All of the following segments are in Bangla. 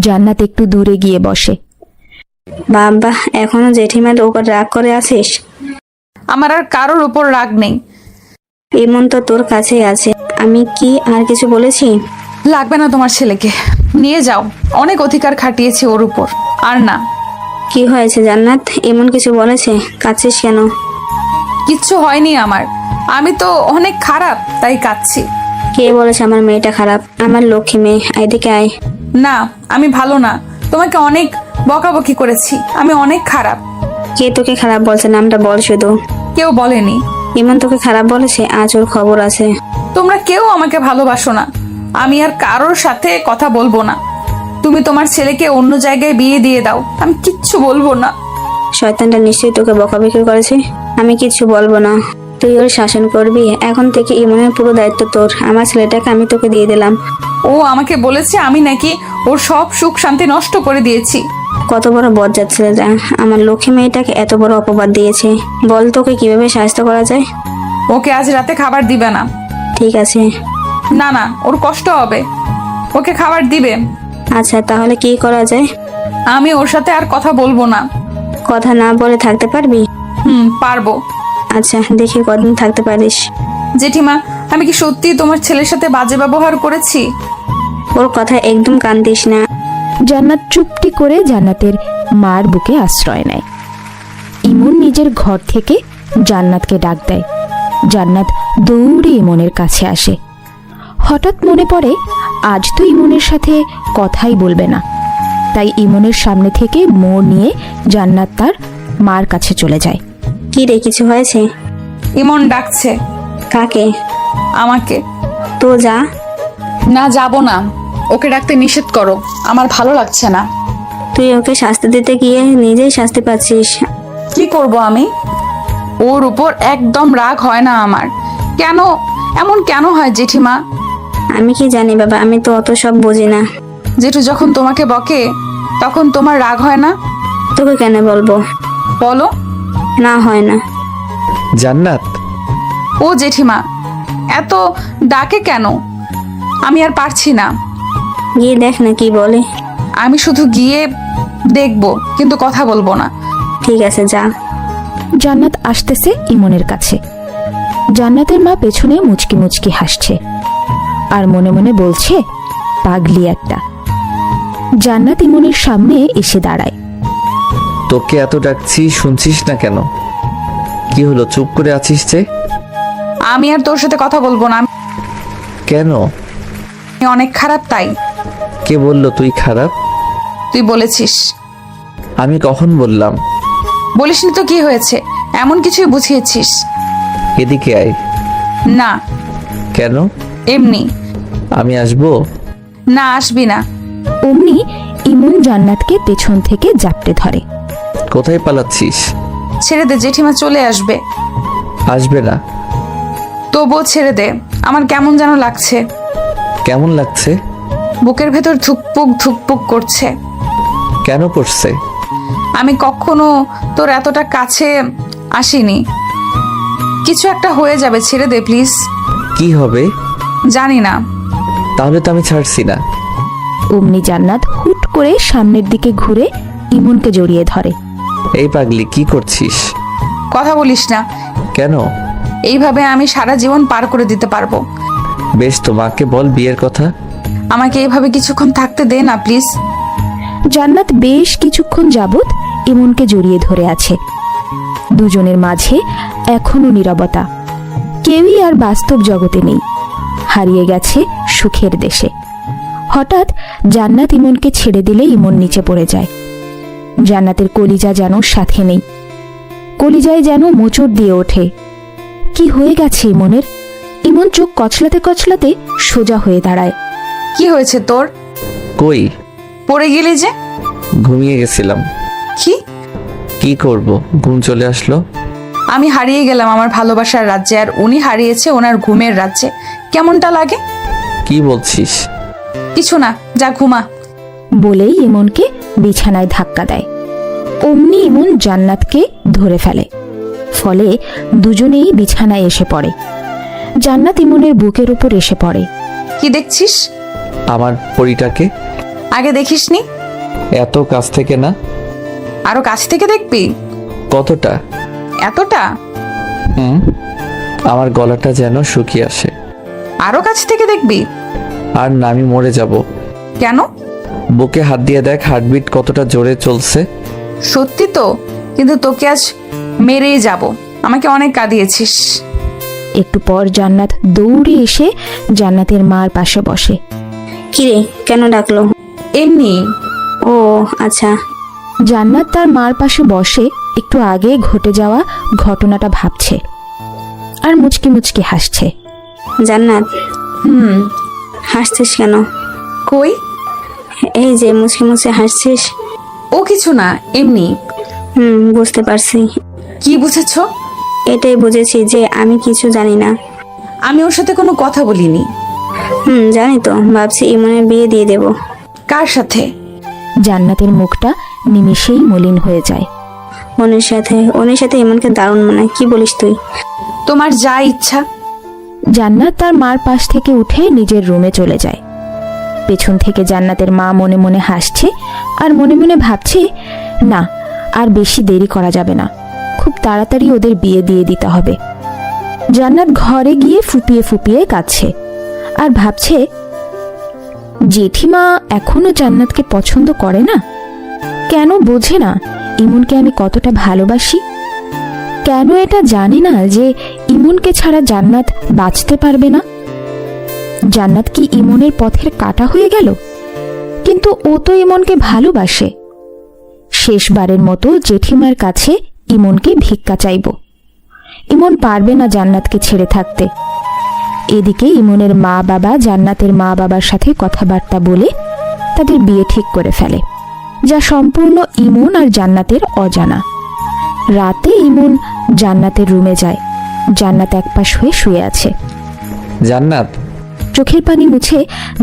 জান্নাত একটু দূরে গিয়ে বসে। বাবা, এখনো জেঠিমার উপর রাগ করে আছিস? আমার আর কারোর উপর রাগ নেই। ইমন তো তোর কাছেই আছে, আমি কি আর কিছু বলেছি? লাগবে না তোমার ছেলেকে, নিয়ে যাও। অনেক অধিকার খাটিয়েছি ওর উপর, আর না। কি হয়েছে জান্নাত, এমন কিছু বলেছে? কাঁদছিস কেন? কিচ্ছু হয়নি আমার, আমি তো অনেক খারাপ তাই কাঁদছি। কে বলেছে আমার মেয়েটা খারাপ? আমার লক্ষ্মী মেয়ে, এদিকে আয়। না, আমি ভালো না। তোমাকে অনেক বকাবকি করেছি, আমি অনেক খারাপ। কে তোকে খারাপ বলছে? নামটা বল শুধু। কেউ বলেনি। ইমন তোকে খারাপ বলেছে? আজ ওর খবর আছে। তোমরা কেউ আমাকে ভালোবাসো না, আমি আর কারোর সাথে কথা বলবো না। তুমি তোমার ছেলেকে অন্য জায়গায় বিয়ে দিয়ে দাও, আমি কিচ্ছু বলবো না। শয়তানটা নিশ্চয়ই তোকে বকাবকি করেছে। আমি কিছু বলবো না, তুই ওর শাসন করবি। এখন থেকে ইমনের পুরো দায়িত্ব তোর। আমার ছেলেটাকে আমি তোকে দিয়ে দিলাম। ও আমাকে বলেছে আমি নাকি ওর সব সুখ শান্তি নষ্ট করে দিয়েছি। কত বড় বজ্জাত ছেলেটা আমার লক্ষ্মী মেয়েটাকে এত বড় অপবাদ দিয়েছে। বল তোকে কিভাবে সাহায্য করা যায়? ওকে আজ রাতে খাবার দিবে না। ঠিক আছে। না না, ওর কষ্ট হবে, ওকে খাবার দিবে। আচ্ছা, তাহলে কি করা যায়? আমি ওর সাথে আর কথা বলবো না। কথা না বলে থাকতে পারবি? পারবো। আচ্ছা, দেখি কদিন থাকতে পারিস। জেঠিমা, আমি কি সত্যি তোমার ছেলের সাথে বাজে ব্যবহার করেছি? ওর কথা একদম কান দিস না। জান্নাত চুপটি করে জান্নাতের মার বুকে আশ্রয় নেয়। ইমন নিজের ঘর থেকে জান্নাতকে ডাক দেয়। জান্নাত দৌড়ে ইমনের কাছে আসে। হঠাৎ মনে পড়ে আজ তো ইমনের সাথে কথাই বলবে না, তাই ইমনের সামনে থেকে মোড় নিয়ে জান্নাত তার মার কাছে চলে যায়। কি রে, কিছু হয়েছে? ইমন ডাকছে। কাকে? আমাকে। তো যা। না, যাব না, ওকে ডাকতে নিষেধ করো, আমার ভালো লাগছে না। তুই ওকে শাস্তি দিতে গিয়ে নিজেই শাস্তি পাচ্ছিস। কি করব আমি? ওর উপর একদম রাগ হয় না আমার। কেন এমন কেন হয় জেঠিমা? আমি কি জানি বাবা, আমি তো অত সব বুঝি না। জেঠু যখন তোমাকে বকে তখন তোমার রাগ হয় না? তোকে কেন বলবো? বলো। না, হয় না। জান্নাত, ও জেঠিমা, এত ডাকে কেন? আমি আর পারছি না। গিয়ে দেখ না কি বলে। আমি শুধু গিয়ে দেখবো, কিন্তু কথা বলবো না। ঠিক আছে, যা। জান্নাত আসতেছে ইমনের কাছে। জান্নাতের মা পেছনে মুচকি মুচকি হাসছে আর মনে মনে বলছে, পাগলি একটা। জান্নাত ইমনের সামনে এসে দাঁড়ায়। তোকে এত ডাকছি, শুনছিস না কেন? কি হলো, চুপ করে আছিস যে? আমি আর তোর সাথে কথা বলবো না। কেন? আমি অনেক খারাপ তাই। কে বললো তুই খারাপ? তুই বলেছিস। আমি কখন বললাম? বলিসনি তো কি হয়েছে, এমন কিছুই বুঝিয়েছিস। এদিকে আয়। না। কেন? এমনি। আমি আসবো? না, আসবি না। অমনি ইমন জান্নাতকে পেছন থেকে জাপটে ধরে। কোথায় পালাচ্ছিস? ছেড়ে দে, জেঠিমা চলে আসবে। আসবে না? তবুও ছেড়ে দে, আমার কেমন যেন লাগছে। কেমন লাগছে? বুকের ভেতর ধুকপুক ধুকপুক করছে। কেন করছে? আমি কখনো তোর এতটা কাছে আসিনি। কিছু একটা হয়ে যাবে, ছেড়ে দে প্লিজ। কি হবে? জানি না। তাহলে তো আমি ছাড়ছি না। অমনি জান্নাত হুট করে সামনের দিকে ঘুরে ইমনকে জড়িয়ে ধরে। এই পাগলি, কি করছিস? কথা বলিস না। কেন? এইভাবে আমি সারা জীবন পার করে দিতে পারবো। বেশ, তো মাকে বল বিয়ের কথা। আমাকে এইভাবে কিছুক্ষণ থাকতে দে না প্লিজ। জান্নাত বেশ কিছুক্ষণ যাবৎ ইমনকে জড়িয়ে ধরে আছে। দুজনের মাঝে এখনো নীরবতা। কেউই আর বাস্তব জগতে নেই, হারিয়ে গেছে সুখের দেশে। হঠাৎ জান্নাত ইমনকে ছেড়ে দিলে ইমন নিচে পড়ে যায়। জান্নাতের কলিজা যেন সাথে নেই, কলিজায় যেন মোচড় দিয়ে ওঠে। কি হয়ে গেছে ইমনের? ইমন চোখ কচলাতে কচলাতে সোজা হয়ে দাঁড়ায়। কি হয়েছে তোর? কই? পড়ে গেলি যে? ঘুমিয়ে গেছিলাম। কি? কি করব, ঘুম চলে আসলো। আমি হারিয়ে গেলাম আমার ভালোবাসার রাজ্যে, আর উনি হারিয়েছে ওনার ঘুমের রাজ্যে। কেমনটা লাগে? কি বলছিস? কিছু না, যা ঘুমা। বলেই ইমনকে বিছানায় ধাক্কা দেয়। অমনি ইমন জান্নাতকে ধরে ফেলে, ফলে দুজনেই বিছানায় এসে পড়ে। জান্নাত ইমনের বুকের উপর এসে পড়ে। আমার পরিটাকে। আগে দেখিসনি? এত কাছ থেকে না। আরো কাছ থেকে দেখবি? কতটা? এতটা? হুম, আমার গলাটা যেন শুকিয়ে আসে। আরো কাছ থেকে দেখবি? আর না, আমি মরে যাব। কেন? বুকে হাত দিয়ে দেখ, হার্টবিট কতটা জোরে চলছে। সত্যি তো, কিন্তু তোকে আজ মেরেই যাব। আমাকে অনেক কাঁদিয়েছিস। একটু পর জান্নাত দৌড়ে এসে জান্নাতের মার পাশে বসে। কিরে, কেন ডাকলো? এমনি। ও আচ্ছা। জান্নাত তার মার পাশে বসে একটু আগে ঘটে যাওয়া ঘটনাটা ভাবছে আর মুচকি মুচকি হাসছে। জান্নাত, হুম। হাসছিস কেন? কই? এই যে মুচকি মুচকি হাসছিস। ও কিছু না, এমনি। বুঝতে পারছি। কি বুঝেছো? এটাই বুঝেছি যে আমি কিছু জানি না। আমি ওর সাথে কোনো কথা বলিনি। জানি তো, ভাবছি ইমনের বিয়ে দিয়ে দেব। কার সাথে? জান্নাতের মুখটা নিমেষেই মলিন হয়ে যায়। ওনের সাথে ইমনকে দারুণ মানায়। কি বলিস তুই? তোমার যা ইচ্ছা। জান্নাত তার মার পাশ থেকে উঠে নিজের রুমে চলে যায়। পেছন থেকে জান্নাতের মা মনে মনে হাসছে আর মনে মনে ভাবছে, না, আর বেশি দেরি করা যাবে না, খুব তাড়াতাড়ি ওদের বিয়ে দিয়ে দিতে হবে। জান্নাত ঘরে গিয়ে ফুপিয়ে ফুপিয়ে কাঁদছে আর ভাবছে, জেঠিমা এখনো জান্নাতকে পছন্দ করে না? কেন বোঝে না ইমনকে আমি কতটা ভালোবাসি? কেন এটা জানে না যে ইমনকে ছাড়া জান্নাত বাঁচতে পারবে না? জান্নাত কি ইমনের পথের কাঁটা হয়ে গেল? কিন্তু ও তো ইমনকে ভালোবাসে। শেষবারের মতো জেঠিমার কাছে ইমনকে ভিক্ষা চাইব। ইমন পারবে না জান্নাতকে ছেড়ে থাকতে। এদিকে ইমনের মা বাবা জান্নাতের মা বাবার সাথে কথাবার্তা বলে তাদের বিয়ে ঠিক করে ফেলে, যা সম্পূর্ণ ইমন আর জান্নাতের অজানা। রাতে ইমন জান্নাতের রুমে যায়। জান্নাত একপাশ হয়ে শুয়ে আছে। জান্নাত, চোখের পানি মুছে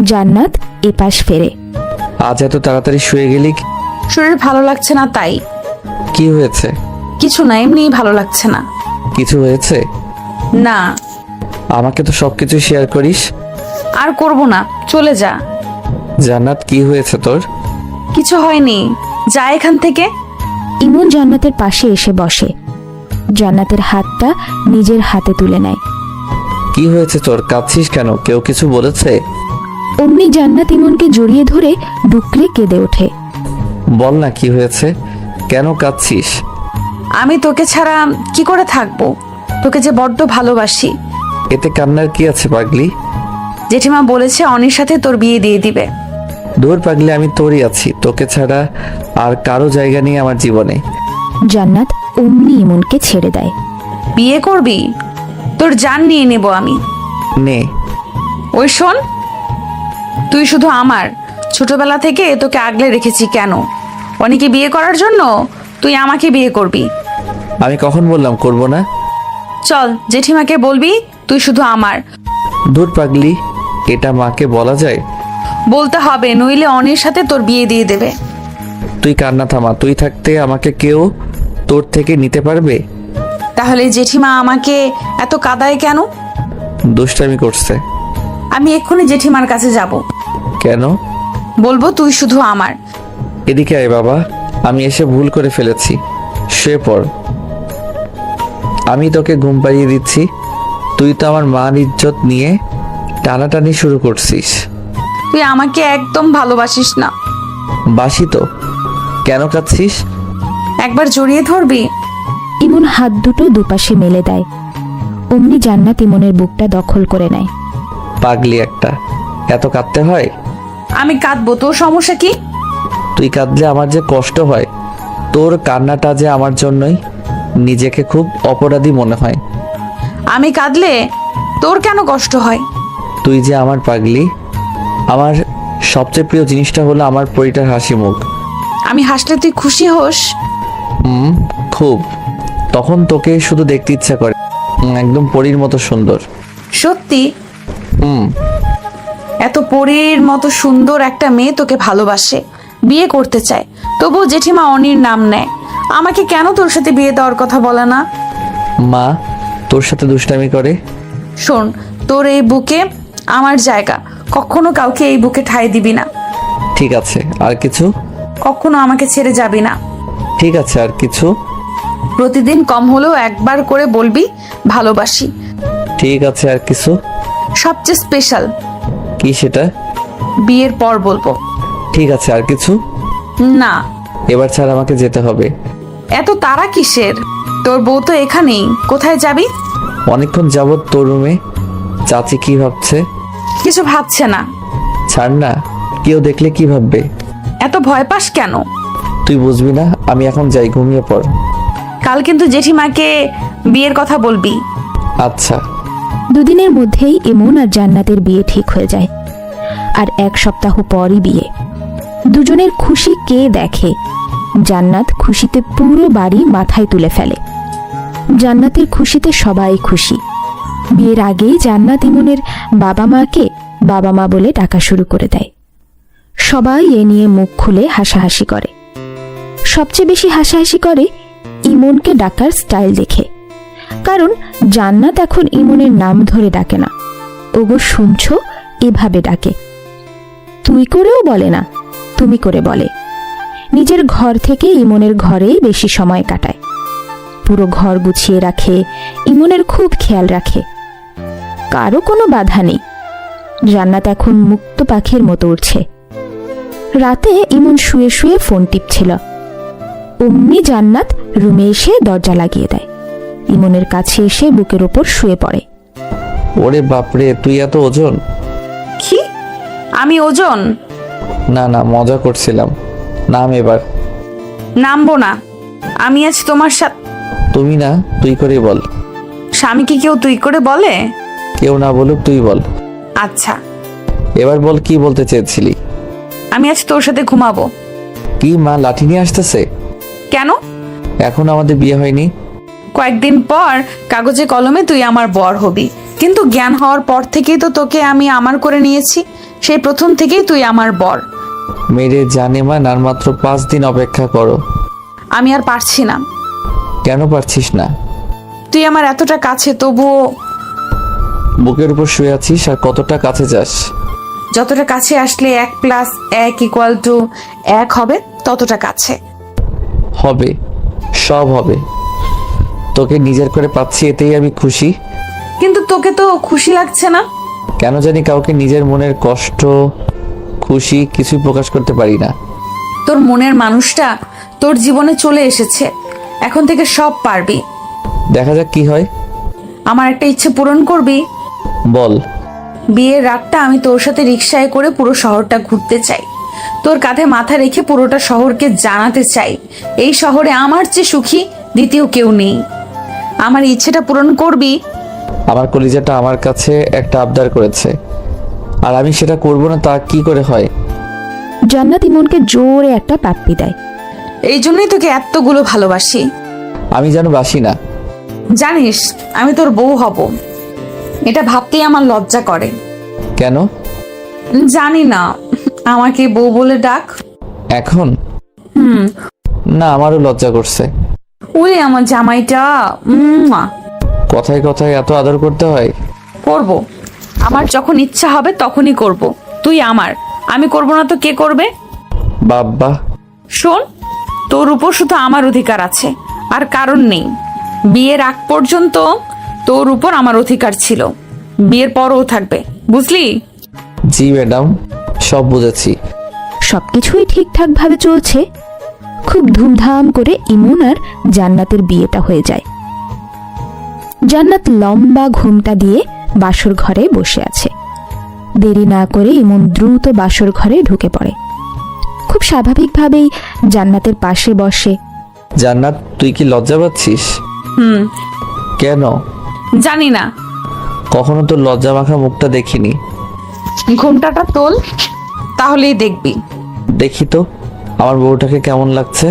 জান্নাত এপাশ ফেরে। আজ এত তাড়াতাড়ি শুয়ে গেলি? শরীর ভালো লাগছে না তাই। কি হয়েছে? কিছু না, এমনি ভালো লাগছে না। কিছু হয়েছে? না। আমাকে তো সবকিছু শেয়ার করিস। আর করব না, চলে যা। জান্নাত, কি হয়েছে তোর? কিছু হয়নি, যা এখান থেকে। ইমন জান্নাতের পাশে এসে বসে। জান্নাতের হাতটা নিজের হাতে তুলে নেয়। কি হয়েছে তোর? কাঁদছিস কেন? কেউ কিছু বলেছে? অমনি জান্নাত ইমনকে জড়িয়ে ধরে ডুকরে কেঁদে ওঠে। বল না, কি হয়েছে? কেন কাঁদছিস? আমি তোকে ছাড়া কি করে থাকবো? তোকে যে বড্ড ভালোবাসি। এতে কান্নার কি আছে পাগলি? জেঠিমা বলেছে অনির সাথে তোর বিয়ে দিয়ে দিবে। দূর পাগলি, আমি তোরই আছি, তোকে ছাড়া আর কারো জায়গা নেই আমার জীবনে। জান্নাত অমনি ইমনকে ছেড়ে দেয়। বিয়ে করবি? তোর জান নিয়ে নেব আমি। নে। ওই শোন, তুই শুধু আমার। ছোটবেলা থেকে তোকে আগলে রেখেছি কেন? অনেকে বিয়ে করার জন্য, তুই আমাকে বিয়ে করবি। আমি কখন বললাম করব না? চল, জেঠিমাকে বলবি তুই শুধু আমার। দূর পাগলি, এটা মাকে বলা যায়? বলতে হবে, নইলে অনির সাথে তোর বিয়ে দিয়ে দেবে। তুই কান্না থামা। তুই থাকতে আমাকে কেউ তোর থেকে নিতে পারবে? তাহলে জেঠিমা আমাকে এত কাঁদায় কেন? দুষ্টামি করছে। আমি এক্ষুনি জেঠিমার কাছে যাব। কেন? বলবো তুই শুধু আমার। এদিকে আয় বাবা, আমি এসে ভুল করে ফেলেছি। শুয়ে পড়, আমি তোকে ঘুম পাড়িয়ে দিচ্ছি। তুই তো আমার মান ইজ্জত নিয়ে টানাটানি শুরু করছিস। তুই আমাকে একদম ভালোবাসিস না। বাসি তো। কেন কাঁদছিস? একবার জড়িয়ে ধরবি? ইমন হাত দুটো দুপাশে মেলে দেয়। অমনি জান্নাত ইমনের বুকটা দখল করে নেয়। পাগলি একটা, এত কাঁদতে হয়? আমি কাঁদবো, তোর সমস্যা কি? তুই কাঁদলে আমার যে কষ্ট হয়। তোর কান্নাটা যে আমার জন্যই। নিজেকে খুব অপরাধী মনে হয়। আমি কাঁদলে তোর কেন কষ্ট হয়? তুই যে আমার পাগলি। আমার সবচেয়ে প্রিয় জিনিসটা হলো আমার পরিটার হাসি মুখ। আমি হাসলে তুই খুশি হোস? খুব। তখন তোকে শুধু দেখতে ইচ্ছা করে। একদম পরীর মতো সুন্দর। সত্যি? হুম। এত পরীর মতো সুন্দর একটা মেয়ে তোকে ভালোবাসে, বিয়ে করতে চায়, তবুও জেঠিমা অনির নাম নেয়। আমাকে কেন তোর সাথে বিয়ে দেওয়ার কথা বলে না? মা তোর সাথে দুষ্টামি করে। শোন, তোর এই বুকে আমার জায়গা, কখনো কাউকে এই বুকে ঠাঁই দিবি না। ঠিক আছে, আর কিছু? কখনো আমাকে ছেড়ে যাবি না। ঠিক আছে, আর কিছু? প্রতিদিন কম হলেও একবার করে বলবি ভালোবাসি। ঠিক আছে, আর কিছু? সবচেয়ে স্পেশাল কি সেটা? বিয়ের পর বলবো। ঠিক আছে, আর কিছু? না। এবার ছাড়, আমাকে যেতে হবে। এত তাড়া কিসের? তোর বউ তো এখানেই, কোথায় যাবি? অনেকক্ষণ যাবত তোর রুমে। চাচি কি ভাবছে? কিছু ভাবছে না। ছাড় না, কেউ দেখলে কি ভাববে? এত ভয় পাস কেন? তুই বুঝবি না, আমি এখন যাই, ঘুমিয়ে পড়। কাল কিন্তু জেঠিমাকে বিয়ের কথা বলবি। আচ্ছা। দুদিনের মধ্যেই ইমন আর জান্নাতের বিয়ে ঠিক হয়ে যায়। আর 1 সপ্তাহ পরই বিয়ে। দুজনের খুশি কে দেখে? জান্নাত খুশিতে পুরো বাড়ি মাথায় তুলে ফেলে। জান্নাতের খুশিতে সবাই খুশি। বিয়ের আগেই জান্নাত ইমনের বাবা মাকে বাবা মা বলে ডাকা শুরু করে দেয়। সবাই এ নিয়ে মুখ খুলে হাসাহাসি করে। সবচেয়ে বেশি হাসাহাসি করে ইমনকে ডাকার স্টাইল দেখে। কারণ জান্নাত এখন ইমনের নাম ধরে ডাকে না, ওগো শুনছো এভাবে ডাকে। তুই করেও বলে না, তুমি করে বলে। নিজের ঘর থেকে ইমনের ঘরেই বেশি সময় কাটায়। পুরো ঘর গুছিয়ে রাখে, ইমনের খুব খেয়াল রাখে। কারো কোনো বাধা নেই। জান্নাত এখন মুক্ত পাখির মতো উঠছে। রাতে ইমন শুয়ে শুয়ে ফোন টিপছিল। অমনি জান্নাত রুমে এসে দরজা লাগিয়ে দেয়। ইমনের কাছে এসে বুকের ওপর শুয়ে পড়ে। ওরে বাপরে, তুই এত ওজন? কি? আমি ওজন? না না, মজা করছিলাম। নাম এবার। নামবো না। আমি আজ তোমার সাথে। তুমি না, তুই করে বল। স্বামীকে কেউ তুই করে বলে? কেউ না বলুক, তুই বল। আচ্ছা, এবার বল, কি বলতে চেয়েছিলি? আমি আজ তোর সাথে ঘুমাবো। কি মা লাঠি নিয়ে আসতেছে? কেন? এখন আমাদের বিয়ে হয়নি। কয়েকদিন পর কাগজে কলমে তুই আমার বর হবি, কিন্তু জ্ঞান হওয়ার পর থেকেই তো তোকে আমি আমার করে নিয়েছি। সেই প্রথম থেকেই তুই আমার বর। মেরে জানে মা, আর মাত্র 5 দিন অপেক্ষা করো। আমি আর পারছি না। কেন পারছিস না? তুই আমার এতটা কাছে, তবুও বুকের উপর শুয়ে আছিস, আর কতটা কাছে যাস? যতটা কাছে আসলে 1+1=1 হবে, ততটা কাছে। হবে, সব হবে। তোকে নিজের করে পাচ্ছি, এতেই আমি খুশি। কিন্তু তোকে তো খুশি লাগছে না। কেন জানি কাউকে নিজের মনের কষ্ট, খুশি কিছুই প্রকাশ করতে পারি না। তোর মনের মানুষটা তোর জীবনে চলে এসেছে, এখন থেকে সব পারবি। দেখা যাক কি হয়। আমার একটা ইচ্ছে পূরণ করবি? বল। বিয়ের রাতটা আমি তোর সাথে রিকশায় করে পুরো শহরটা ঘুরতে চাই। তোর কাঁধে মাথা রেখে পুরোটা শহরকে জানাতে চাই এই শহরে আমার চেয়ে সুখী দ্বিতীয় কেউ নেই। আমার ইচ্ছেটা পূরণ করবি? আমার কলিজাটা আমার কাছে একটা আবদার করেছে, আর আমি সেটা করব না তা কি করে হয়? জান্নাত ইমনকে জোরে একটা পাপ্পি দেয়। এই জন্যই তোকে এতগুলো ভালোবাসি। আমি যেন বাসি না। জানিস আমি তোর বউ হব, এটা ভাবতেই আমার লজ্জা করে। কেন? জানি না, আমাকে বউ বলে ডাক। এখন না, আমারও লজ্জা করছে। ওরে আমার জামাইটা, মুয়া। কথায় কথায় এত আদর করতে হয়? করব, আমার যখন ইচ্ছা হবে তখনই করব। তুই আমার, আমি করব না তো কে করবে? বাবা। শোন, তোর উপর শুধু আমার অধিকার আছে, আর কারণ নেই। বিয়ের আগ পর্যন্ত তোর উপর আমার অধিকার ছিল, বিয়ের পরও থাকবে, বুঝলি? জি ম্যাডাম, সব বুঝেছি। সবকিছুই ঠিকঠাক ভাবে চলছে। খুব ধুমধাম করে ইমন আর জান্নাতের বিয়েটা হয়ে যায়। জান্নাত লম্বা ঘুমটা দিয়ে বাসর ঘরে বসে আছে। দেরি না করে ইমন দ্রুত বাসর ঘরে ঢুকে পড়ে। খুব স্বাভাবিকভাবেই জান্নাতের পাশে বসে। জান্নাত, তুই কি লজ্জা পাচ্ছিস? কেন? জানি না, কখনো তোর লজ্জা মাখা মুখটা দেখিনি। ঘুমটাটা তোল, তাহলেই দেখবি। দেখি তো আমার বউটাকে কেমন লাগছে।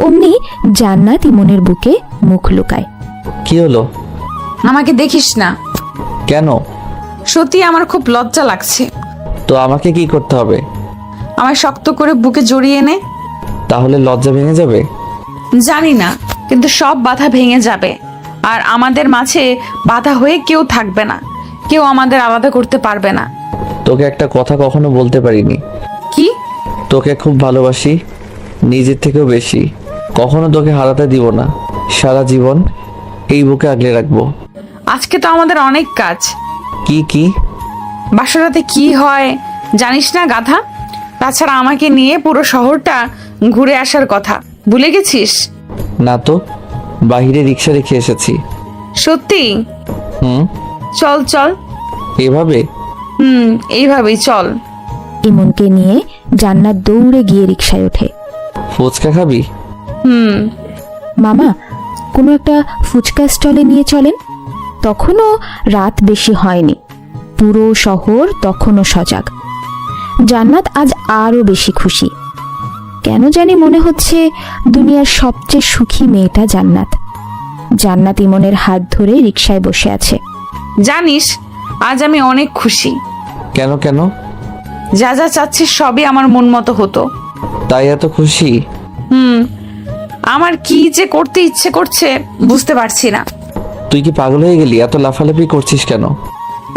অমনি জান্নাত ইমনের বুকে মুখ লুকায়। কি হলো? আমাকে দেখিস না। কেন? সত্যি আমার খুব লজ্জা লাগছে। তো আমাকে কি করতে হবে? আমায় শক্ত করে বুকে জড়িয়ে নে। তাহলে লজ্জা ভেঙে যাবে? জানি না, কিন্তু সব বাধা ভেঙে যাবে, আর আমাদের মাঝে বাধা হয়ে কেউ থাকবে না, কেউ আমাদের আলাদা করতে পারবে না। তোকে একটা কথা কখনো বলতে পারিনি। কি? তোকে খুব ভালোবাসি, নিজের থেকেও বেশি। কখনো তোকে হারাতে দিব না। সারা জীবন এই বুকে আগলে রাখবো। আজকে তো আমাদের অনেক কাজ। কি কি? বাসরাতে কি হয় জানিস না গাধা? তাছাড়া আমাকে নিয়ে পুরো শহরটা ঘুরে আসার কথা ভুলে গেছিস? না তো, বাহিরে রিক্সা রেখে এসেছি। সত্যি? হুম। চল চল। এভাবে? এইভাবেই চল। ইমনকে নিয়ে জান্নাত দৌড়ে গিয়ে রিকশায় ওঠে। ফুচকা খাবি? মামা, কোনো একটা ফুচকা স্টলে নিয়ে চলেন। তখনও রাত বেশি হয়নি, পুরো শহর তখনও সজাগ। জান্নাত আজ আরো বেশি খুশি। কেন জানি মনে হচ্ছে দুনিয়ার সবচেয়ে সুখী মেয়েটা জান্নাত। জান্নাত ইমনের হাত ধরে রিকশায় বসে আছে। জানিস, আজ আমি অনেক খুশি। কেন কেন? যা যা চাচ্ছিস সবই আমার মন মতো হতো। তাই এত খুশি? আমার কি যে করতে ইচ্ছে করছে বুঝতে পারছি না। তুই কি পাগল হয়ে গেলি? এত লাফালাফি করছিস কেন?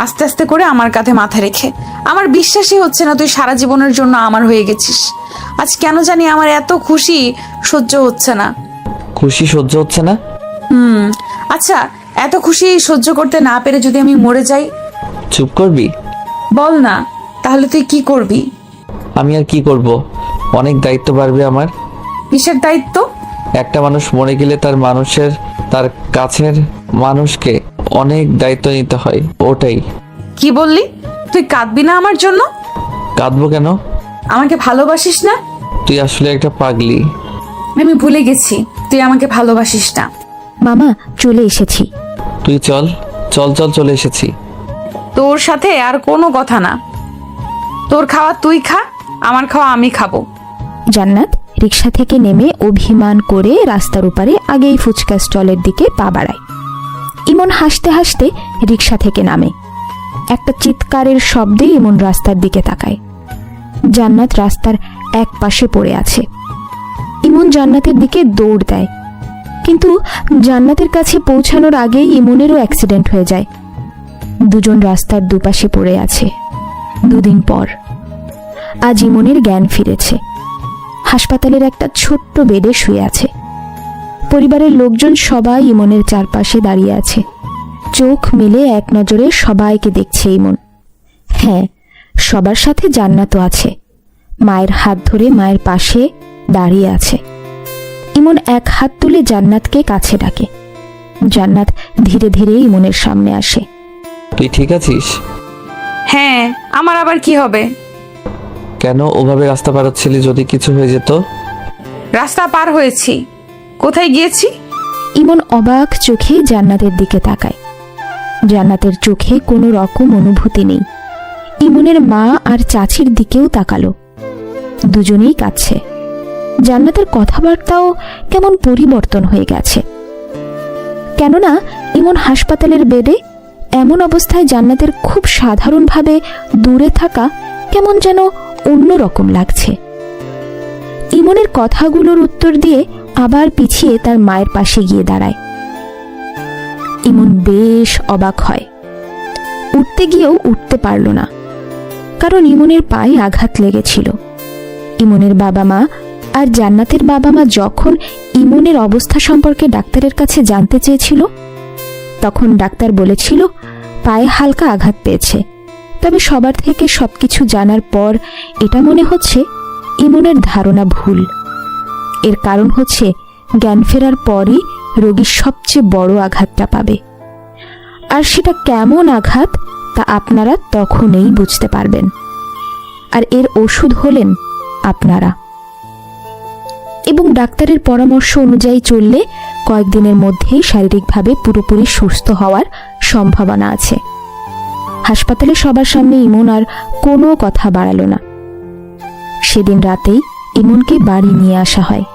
আস্তে আস্তে করে আমার কাঁধে মাথা রেখে। আমার বিশ্বাসই হচ্ছে না তুই সারা জীবনের জন্য আমার হয়ে গেছিস। আজ কেন জানি আমার এত খুশি সহ্য হচ্ছে না। খুশি সহ্য হচ্ছে না? আচ্ছা, এত খুশি সহ্য করতে না পেরে যদি আমি মরে যাই? চুপ করবি? বল না, তাহলে তুই কি করবি? আমি আর কি করব? অনেক দায়িত্ব বাড়বে আমার। কিসের দায়িত্ব? একটা মানুষ মরে গেলে তার কাছের মানুষকে অনেক দায়িত্ব নিতে হয়, ওটাই। কি বললি? তুই কাঁদবি না আমার জন্য? কাঁদবো কেন? আমাকে ভালোবাসিস না? তুই আসলে একটা পাগলি। আমি ভুলে গেছি তুই আমাকে ভালোবাসিস না। মামা, চলে এসেছি। তুই চল চল চল, চলে এসেছি। তোর সাথে আর কোনো কথা না। তোর খাওয়া তুই খা, আমার খাওয়া আমি খাবো। জান্নাত রিকশা থেকে নেমে অভিমান করে রাস্তার উপারে আগেই ফুচকা স্টলের দিকে পা বাড়ায়। ইমন হাসতে হাসতে রিকশা থেকে নামে। একটা চিৎকারের শব্দে ইমন রাস্তার দিকে তাকায়। জান্নাত রাস্তার এক পাশে পড়ে আছে। ইমন জান্নাতের দিকে দৌড় দেয়, কিন্তু জান্নাতের কাছে পৌঁছানোর আগেই ইমনেরও অ্যাক্সিডেন্ট হয়ে যায়। দুজন রাস্তার দুপাশে পড়ে আছে। দুদিন পর আজ ইমনের জ্ঞান ফিরেছে। হাসপাতালের একটা ছোট্ট বেডে শুয়ে আছে। পরিবারের লোকজন সবাই ইমনের চারপাশে দাঁড়িয়ে আছে। চোখ মেলে এক নজরে সবাইকে দেখছে ইমন। হ্যাঁ, সবার সাথে জান্নাতও আছে। মায়ের হাত ধরে মায়ের পাশে দাঁড়িয়ে আছে। ইমন এক হাত তুলে জান্নাতকে কাছে ডাকে। জান্নাত ধীরে ধীরে ইমনের সামনে আসে। তুই ঠিক আছিস? হ্যাঁ, আমার আবার কি হবে? কেন ওভাবে রাস্তা পারোচ্ছিলি? যদি কিছু হয়ে যেত? রাস্তা পার হয়েছি। কোথায় গিয়েছি? ইমন অবাক চোখে জান্নাতের দিকে তাকায়। জান্নাতের চোখে কোনো রকম অনুভূতি নেই। ইমনের মা আর চাচির দিকেও তাকালো। দুজনেই কাঁদছে। জান্নাতের কথাবার্তাও কেমন পরিবর্তন হয়ে গেছে। কেননা ইমন হাসপাতালের বেডে। এমন অবস্থায় জান্নাতের খুব সাধারণভাবে দূরে থাকা কেমন যেন অন্যরকম লাগছে। ইমনের কথাগুলোর উত্তর দিয়ে আবার পিছিয়ে তার মায়ের পাশে গিয়ে দাঁড়ায়। ইমন বেশ অবাক হয়। উঠতে গিয়েও উঠতে পারল না, কারণ ইমনের পায়ে আঘাত লেগেছিল। ইমনের বাবা মা আর জান্নাতের বাবা মা যখন ইমনের অবস্থা সম্পর্কে ডাক্তারের কাছে জানতে চেয়েছিল, তখন ডাক্তার বলেছিল পায়ে হালকা আঘাত পেয়েছে। তবে সবার থেকে সবকিছু জানার পর এটা মনে হচ্ছে ইমনের ধারণা ভুল। এর কারণ হচ্ছে জ্ঞান ফেরার পরই রোগী সবচেয়ে বড় আঘাতটা পাবে। আর সেটা কেমন আঘাত তা আপনারা তখনই বুঝতে পারবেন। আর এর ওষুধ হলেন আপনারা। এবং ডাক্তারের পরামর্শ অনুযায়ী চললে কয়েকদিনের মধ্যেই শারীরিকভাবে পুরোপুরি সুস্থ হওয়ার সম্ভাবনা আছে। হাসপাতালে সবার সামনে ইমন আর কোনো কথা বাড়ালো না। সেদিন রাতেই ইমনকে বাড়ি নিয়ে আসা হয়।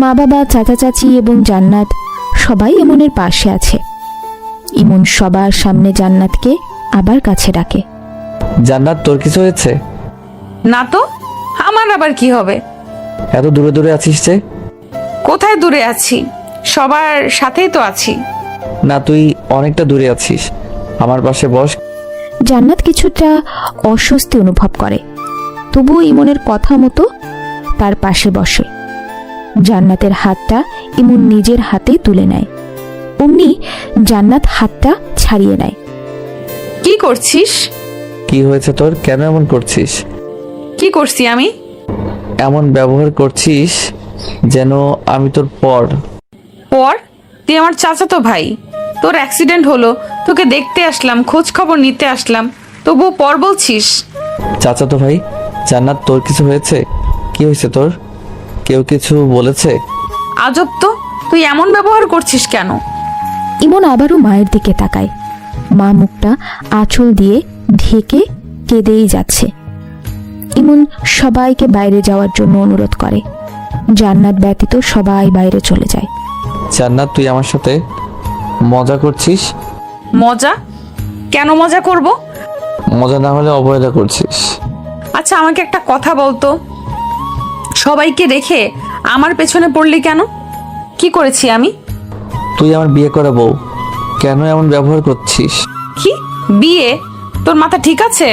মা বাবা, চাচা চাচি এবং জান্নাত সবাই ইমনের পাশে আছে। ইমন সবার সামনে জান্নাতকে আবার কাছে ডাকে। জান্নাত, তোর কিছু হয়েছে? না তো, আমার আবার কি হবে? এত দূরে দূরে আছিস যে? কোথায় দূরে আছি? সবার সাথেই তো আছি। না, তুই অনেকটা দূরে আছিস। আমার পাশে বস। জান্নাত কিছুটা অস্বস্তি অনুভব করে, তবুও ইমনের কথা মতো তার পাশে বসে। জান্নাতের হাতটা ইমন নিজের হাতে তুলে নেয়। অমনি জান্নাত হাতটা ছাড়িয়ে নেয়। কি করছিস? কি হয়েছে তোর? কেন এমন করছিস? কি করছি আমি? এমন ব্যবহার করছিস যেন আমি তোর পর। পর? তুই আমার চাচাতো ভাই। তোর অ্যাক্সিডেন্ট হলো, তোকে দেখতে আসলাম, খোঁজ খবর নিতে আসলাম, তবুও পর বলছিস? চাচাতো ভাই? জান্নাত, তোর কিছু হয়েছে? কি হয়েছে তোর? কেউ কিছু বলেছে? আজব তো, তুই এমন ব্যবহার করছিস কেন? ইমন আবারও মায়ের দিকে তাকায়। মা মুখটা আঁচল দিয়ে ঢেকে কেঁদেই যাচ্ছে। ইমন সবাইকে বাইরে যাওয়ার জন্য অনুরোধ করে। জান্নাত ব্যতীত সবাই বাইরে চলে যায়। জান্নাত, তুই আমার সাথে মজা করছিস? মজা? কেন মজা করব? মজা না হলে অবহেলা করছিস। আচ্ছা, আমাকে একটা কথা বলতো, সবাইকে রেখে আমার পেছনে পড়লি কেন? কি করেছি আমি? তুই আমার বিয়ে করা বউ, কেন এমন ব্যবহার করছিস? কি বিয়ে? তোর মাথা ঠিক আছে?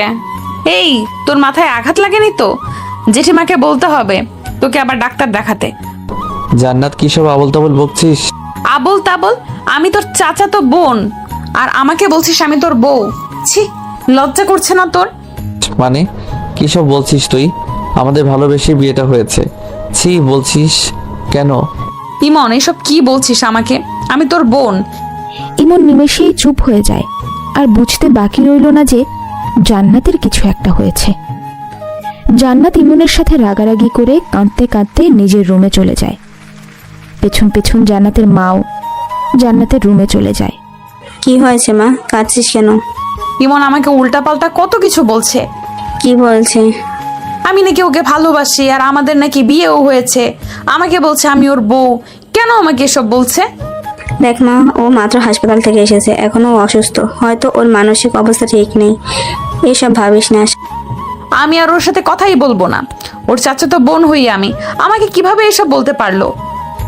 এই, তোর মাথায় আঘাত লাগেনি তো? জেঠিমাকে বলতে হবে তোকে আবার ডাক্তার দেখাতে। জান্নাত, কি সব আবল তাবল বকছিস? আবল তাবল? আমি তোর চাচাতো বোন, আর আমাকে বলছিস আমি তোর বউ? ছি, লজ্জা করছে না তোর? মানে কি সব বলছিস তুই? আমাদের ভালোবেসে বিয়েটা হয়েছে। ছি বলছিস কেন? ইমন, এসব কি বলছিস আমাকে? আমি তোর বোন। ইমন নিমেষেই চুপ হয়ে যায়। আর বুঝতে বাকি রইল না যে জান্নাতের কিছু একটা হয়েছে। জান্নাত ইমনের সাথে রাগারাগি করে কাঁদতে কাঁদতে নিজের রুমে চলে যায়। পেছন পেছন জান্নাতের মাও জান্নাতের রুমে চলে যায়। কি হয়েছে মা, কাঁদছিস কেন? ইমন আমাকে উল্টাপাল্টা কত কিছু বলছে। কি বলছে? আমি নাকি ওকে ভালোবাসি, আর আমাদের নাকি বিয়েও হয়েছে। আমাকে বলছে আমি ওর বউ। কেন আমাকে এসব বলছে? দেখ মা, ও মাত্র হাসপাতাল থেকে এসেছে, এখনো অসুস্থ, হয়তো ওর মানসিক অবস্থা ঠিক নেই। এসব ভাবিস না। আমি আর ওর সাথে কথাই বলবো না। ওর চাচাতো বোন হই আমি, আমাকে কিভাবে এসব বলতে পারলো?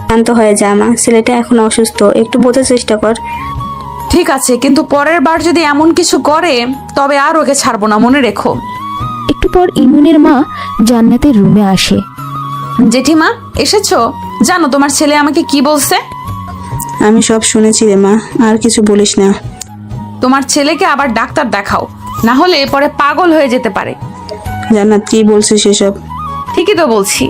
শান্ত হয়ে যা মা, ছেলেটা এখন অসুস্থ, একটু বোঝার চেষ্টা কর। ঠিক আছে, কিন্তু পরের বার যদি এমন কিছু করে তবে আর ওকে ছাড়বো না, মনে রেখো। একটু পর ইমনের মা জান্নাতের রুমে আসে। জেঠিমা, এসেছো? জানো তোমার ছেলে আমাকে কি বলছে? আমি সব শুনেছি রে মা, আর কিছু বলিস না। তোমার ছেলেকে আবার ডাক্তার দেখাও, না হলে পরে পাগল হয়ে যেতে পারে। জান্নাত, কি বলছিস এসব? ঠিকই তো বলছি।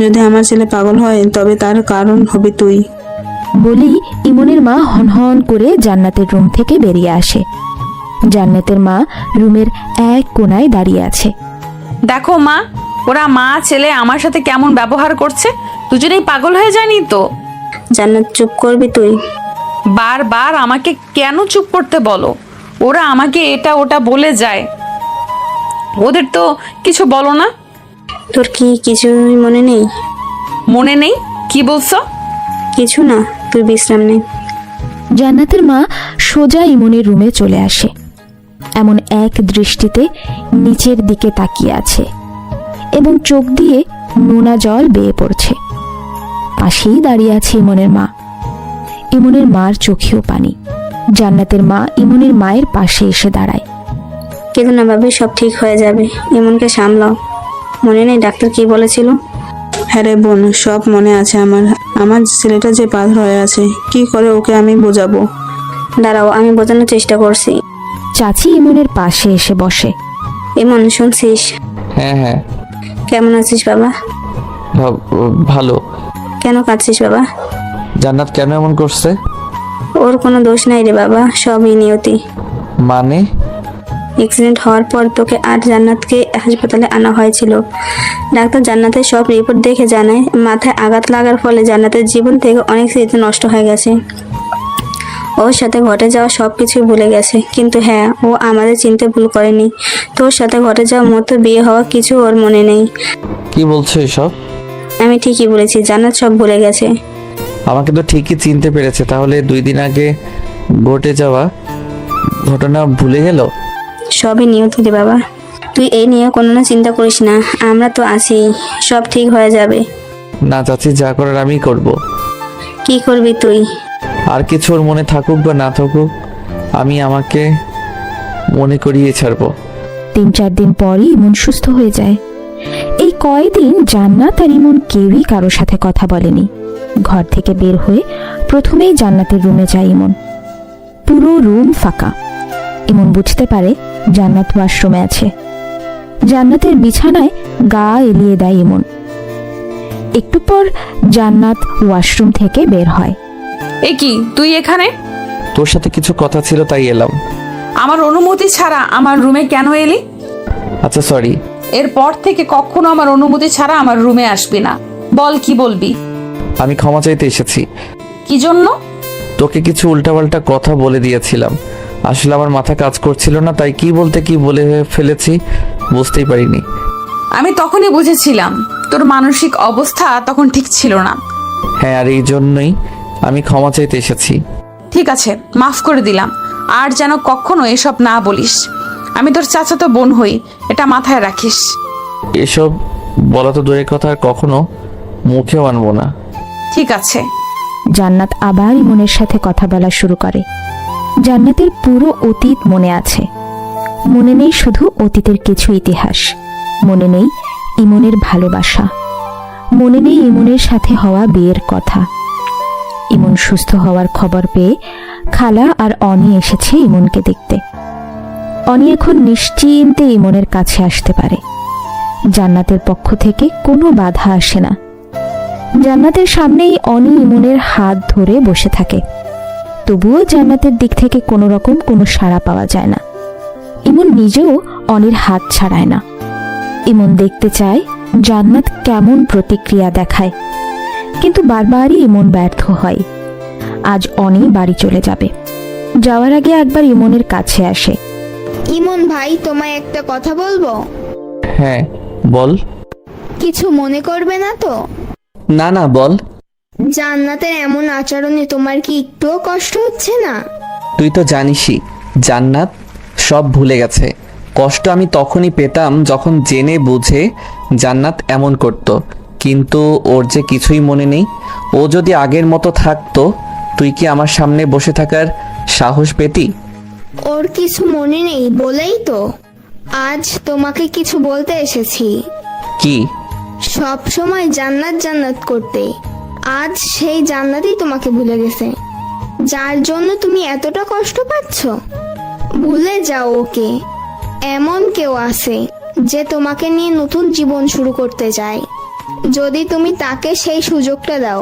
যদি আমার ছেলে পাগল হয় তবে তার কারণ হবে তুই। বলেই ইমনের মা হনহন করে জান্নাতের রুম থেকে বেরিয়ে আসে। জান্নাতের মা রুমের এক কোণায় দাঁড়িয়ে আছে। দেখো মা, ওরা মা ছেলে আমার সাথে কেমন ব্যবহার করছে। দুজনেই পাগল হয়ে যায়নি তো? জান্নাত, চুপ করবি তুই? বারবার আমাকে কেন চুপ করতে বলো? ওরা আমাকে এটা ওটা বলে যায়, ওদের তো কিছু বলো না। তোর কি কিছুই মনে নেই? মনে নেই? কি বলছো? কিছু না, তুই বিশ্রাম নে। জান্নাতের মা সোজা ইমনের রুমে চলে আসে। এমন এক দৃষ্টিতে নিচের দিকে তাকিয়ে আছে এবং চোখ দিয়ে নোনা জল বেয়ে পড়ছে। পাশেই দাঁড়িয়ে আছে ইমনের মা। ইমনের মার চোখেও পানি। জান্নাতের মা ইমনের মায়ের পাশে এসে দাঁড়ায়। কেঁদো না ভাবি, সব ঠিক হয়ে যাবে। এমনকে সামলাও। মনে নেই ডাক্তার কি বলেছিল? হ্যাঁ রে বোন, সব মনে আছে আমার। আমার ছেলেটা যে পাগল হয়ে আছে, কি করে ওকে আমি বোঝাবো? দাঁড়াও, আমি বোঝানোর চেষ্টা করছি। চাচি ইমনের পাশে এসে বসে। এমন শুনছিস? হ্যাঁ হ্যাঁ। কেমন আছিস বাবা? ভালো। কেন কাঁদছিস বাবা? জান্নাত কেন এমন করছে? ওর কোনো দোষ নাই রে বাবা, সবই নিয়তি। মানে? অ্যাক্সিডেন্ট হওয়ার পর তোকে আর জান্নাতকে হাসপাতালে আনা হয়েছিল। ডাক্তার জান্নাতের সব রিপোর্ট দেখে জানায় মাথায় আঘাত লাগার ফলে জান্নাতের জীবন থেকে অনেক স্মৃতি নষ্ট হয়ে গেছে। ওর সাথে ঘটে যাওয়া সব কিছুই ভুলে গেছে, কিন্তু হ্যাঁ, ও আমাদের চিনতে ভুল করেনি। তোর সাথে ঘটে যাওয়া মতো বিয়ে হওয়া কিছু ওর মনে নেই। কি বলছো এসব? আমি ঠিকই বলেছি, জান্নাত সব ভুলে গেছে। আমাকে তো ঠিকই চিনতে পেরেছে, তাহলে 2 দিন আগে ঘটে যাওয়া ঘটনা ভুলে গেল? সবই নিয়তি রে বাবা, তুই এই নিয়ে কোনো না চিন্তা করিস না, আমরা তো আছি, সব ঠিক হয়ে যাবে। না চাচি, যা করার আমি করব। কি করবি তুই? আর কিছু ওর মনে থাকুক বা না থাকুক, আমি আমাকে মনে করিয়ে ছাড়বো। 3-4 দিন পরই ইমন সুস্থ হয়ে যায়। এই কয়দিন জান্নাত আর ইমন কেউই কারোর সাথে কথা বলেনি। ঘর থেকে বের হয়ে প্রথমেই জান্নাতের রুমে যায় ইমন। পুরো রুম ফাঁকা। ইমন বুঝতে পারে জান্নাত ওয়াশরুমে আছে। জান্নাতের বিছানায় গা এলিয়ে দেয় ইমন। একটু পর জান্নাত ওয়াশরুম থেকে বের হয়। এ কি, তুই এখানে? তোর সাথে কিছু কথা ছিল তাই এলাম। আমার অনুমতি ছাড়া আমার রুমে কেন এলি? আচ্ছা সরি। এরপর থেকে কখনো আমার অনুমতি ছাড়া আমার রুমে আসবি না। বল, কি বলবি? আমি ক্ষমা চাইতে এসেছি। কি জন্য? তোকে কিছু উল্টাপাল্টা কথা বলে দিয়েছিলাম। আসলে আমার মাথা কাজ করছিল না, তাই কি বলতে কি বলে ফেলেছি বুঝতেই পারিনি। আমি তখনই বুঝেছিলাম তোর মানসিক অবস্থা তখন ঠিক ছিল না। হ্যাঁ, আর এই জন্যই আমি ক্ষমা চাইতে এসেছি। ঠিক আছে, মাফ করে দিলাম। আর যেন কখনো এসব না বলিস। আমি তোর চাচাতো বোন হই, এটা মাথায় রাখিস। এসব বলা তো দূরের কথা, আর কখনো মুখেও আনবো না। ঠিক আছে। জান্নাত আবার ইমনের সাথে কথা বলা শুরু করে। জান্নাতের পুরো অতীত মনে আছে। মনে নেই শুধু অতীতের কিছু ইতিহাস, মনে নেই ইমনের ভালোবাসা, মনে নেই ইমনের সাথে হওয়া বিয়ের কথা। ইমন সুস্থ হওয়ার খবর পেয়ে খালা আর অনি এসেছে ইমনকে দেখতে। অনি এখন নিশ্চিন্তে ইমনের কাছে আসতে পারে। জান্নাতের পক্ষ থেকে কোনো বাধা আসে না। জান্নাতের সামনেই অনি ইমনের হাত ধরে বসে থাকে। তবুও জান্নাতের দিক থেকে কোনো রকম কোনো সাড়া পাওয়া যায় না। ইমন নিজেও অনির হাত ছাড়ায় না। ইমন দেখতে চায় জান্নাত কেমন প্রতিক্রিয়া দেখায়, কিন্তু বারবারই ইমন ব্যর্থ হয়। আজ অনি বাড়ি চলে যাবে। যাওয়ার আগে একবার ইমনের কাছে আসে। ইমন ভাই, তোমায় একটা কথা বলবো। হ্যাঁ বল। কিছু মনে করবে না তো? না না বল। জান্নাতের এমন আচরণে তোমার কি একটুও কষ্ট হচ্ছে না? তুই তো জানিসই জান্নাত সব ভুলে গেছে। কষ্ট আমি তখনই পেতাম যখন জেনে বুঝে জান্নাত এমন করত, কিন্তু ওর যে কিছুই মনে নেই। ও যদি আগের মতো থাকতো তুই কি আমার সামনে বসে থাকার সাহস পেতি? ওর কিছু মনে নেই বলেই তো আজ তোমাকে কিছু বলতে এসেছি। কি? সব সময় জান্নাত জান্নাত করতে, আজ সেই জান্নাতই তোমাকে ভুলে গেছে, যার জন্য তুমি এতটা কষ্ট পাচ্ছ। ভুলে যাও ওকে। এমন কেউ আছে যে তোমাকে নিয়ে নতুন জীবন শুরু করতে চায়, যদি তুমি তাকে সেই সুযোগটা দাও।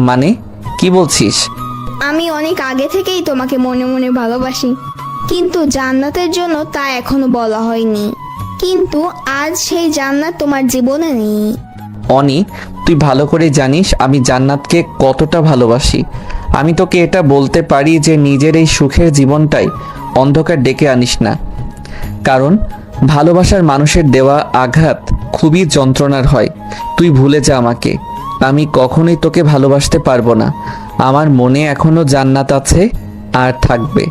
মানে কি বলছিস? আমি অনেক আগে থেকেই তোমাকে মনে মনে ভালোবাসি, কিন্তু জান্নাতের জন্য তা এখনো বলা হয়নি। কিন্তু আজ সেই জান্নাত তোমার জীবনে নেই। অনি, তুই ভালো করে জানিস আমি জান্নাতকে কতটা ভালোবাসি। আমি তোকে এটা বলতে পারি যে নিজের এই সুখের জীবনটাই অন্ধকার ডেকে আনিস না, কারণ ভালোবাসার মানুষের দেওয়া আঘাত খুবই যন্ত্রণার হয়। তুই ভুলে যা আমাকে। আমি কখনোই তোকে ভালোবাসতে পারবো না। আমার মনে এখনো জান্নাত আছে আর থাকবে।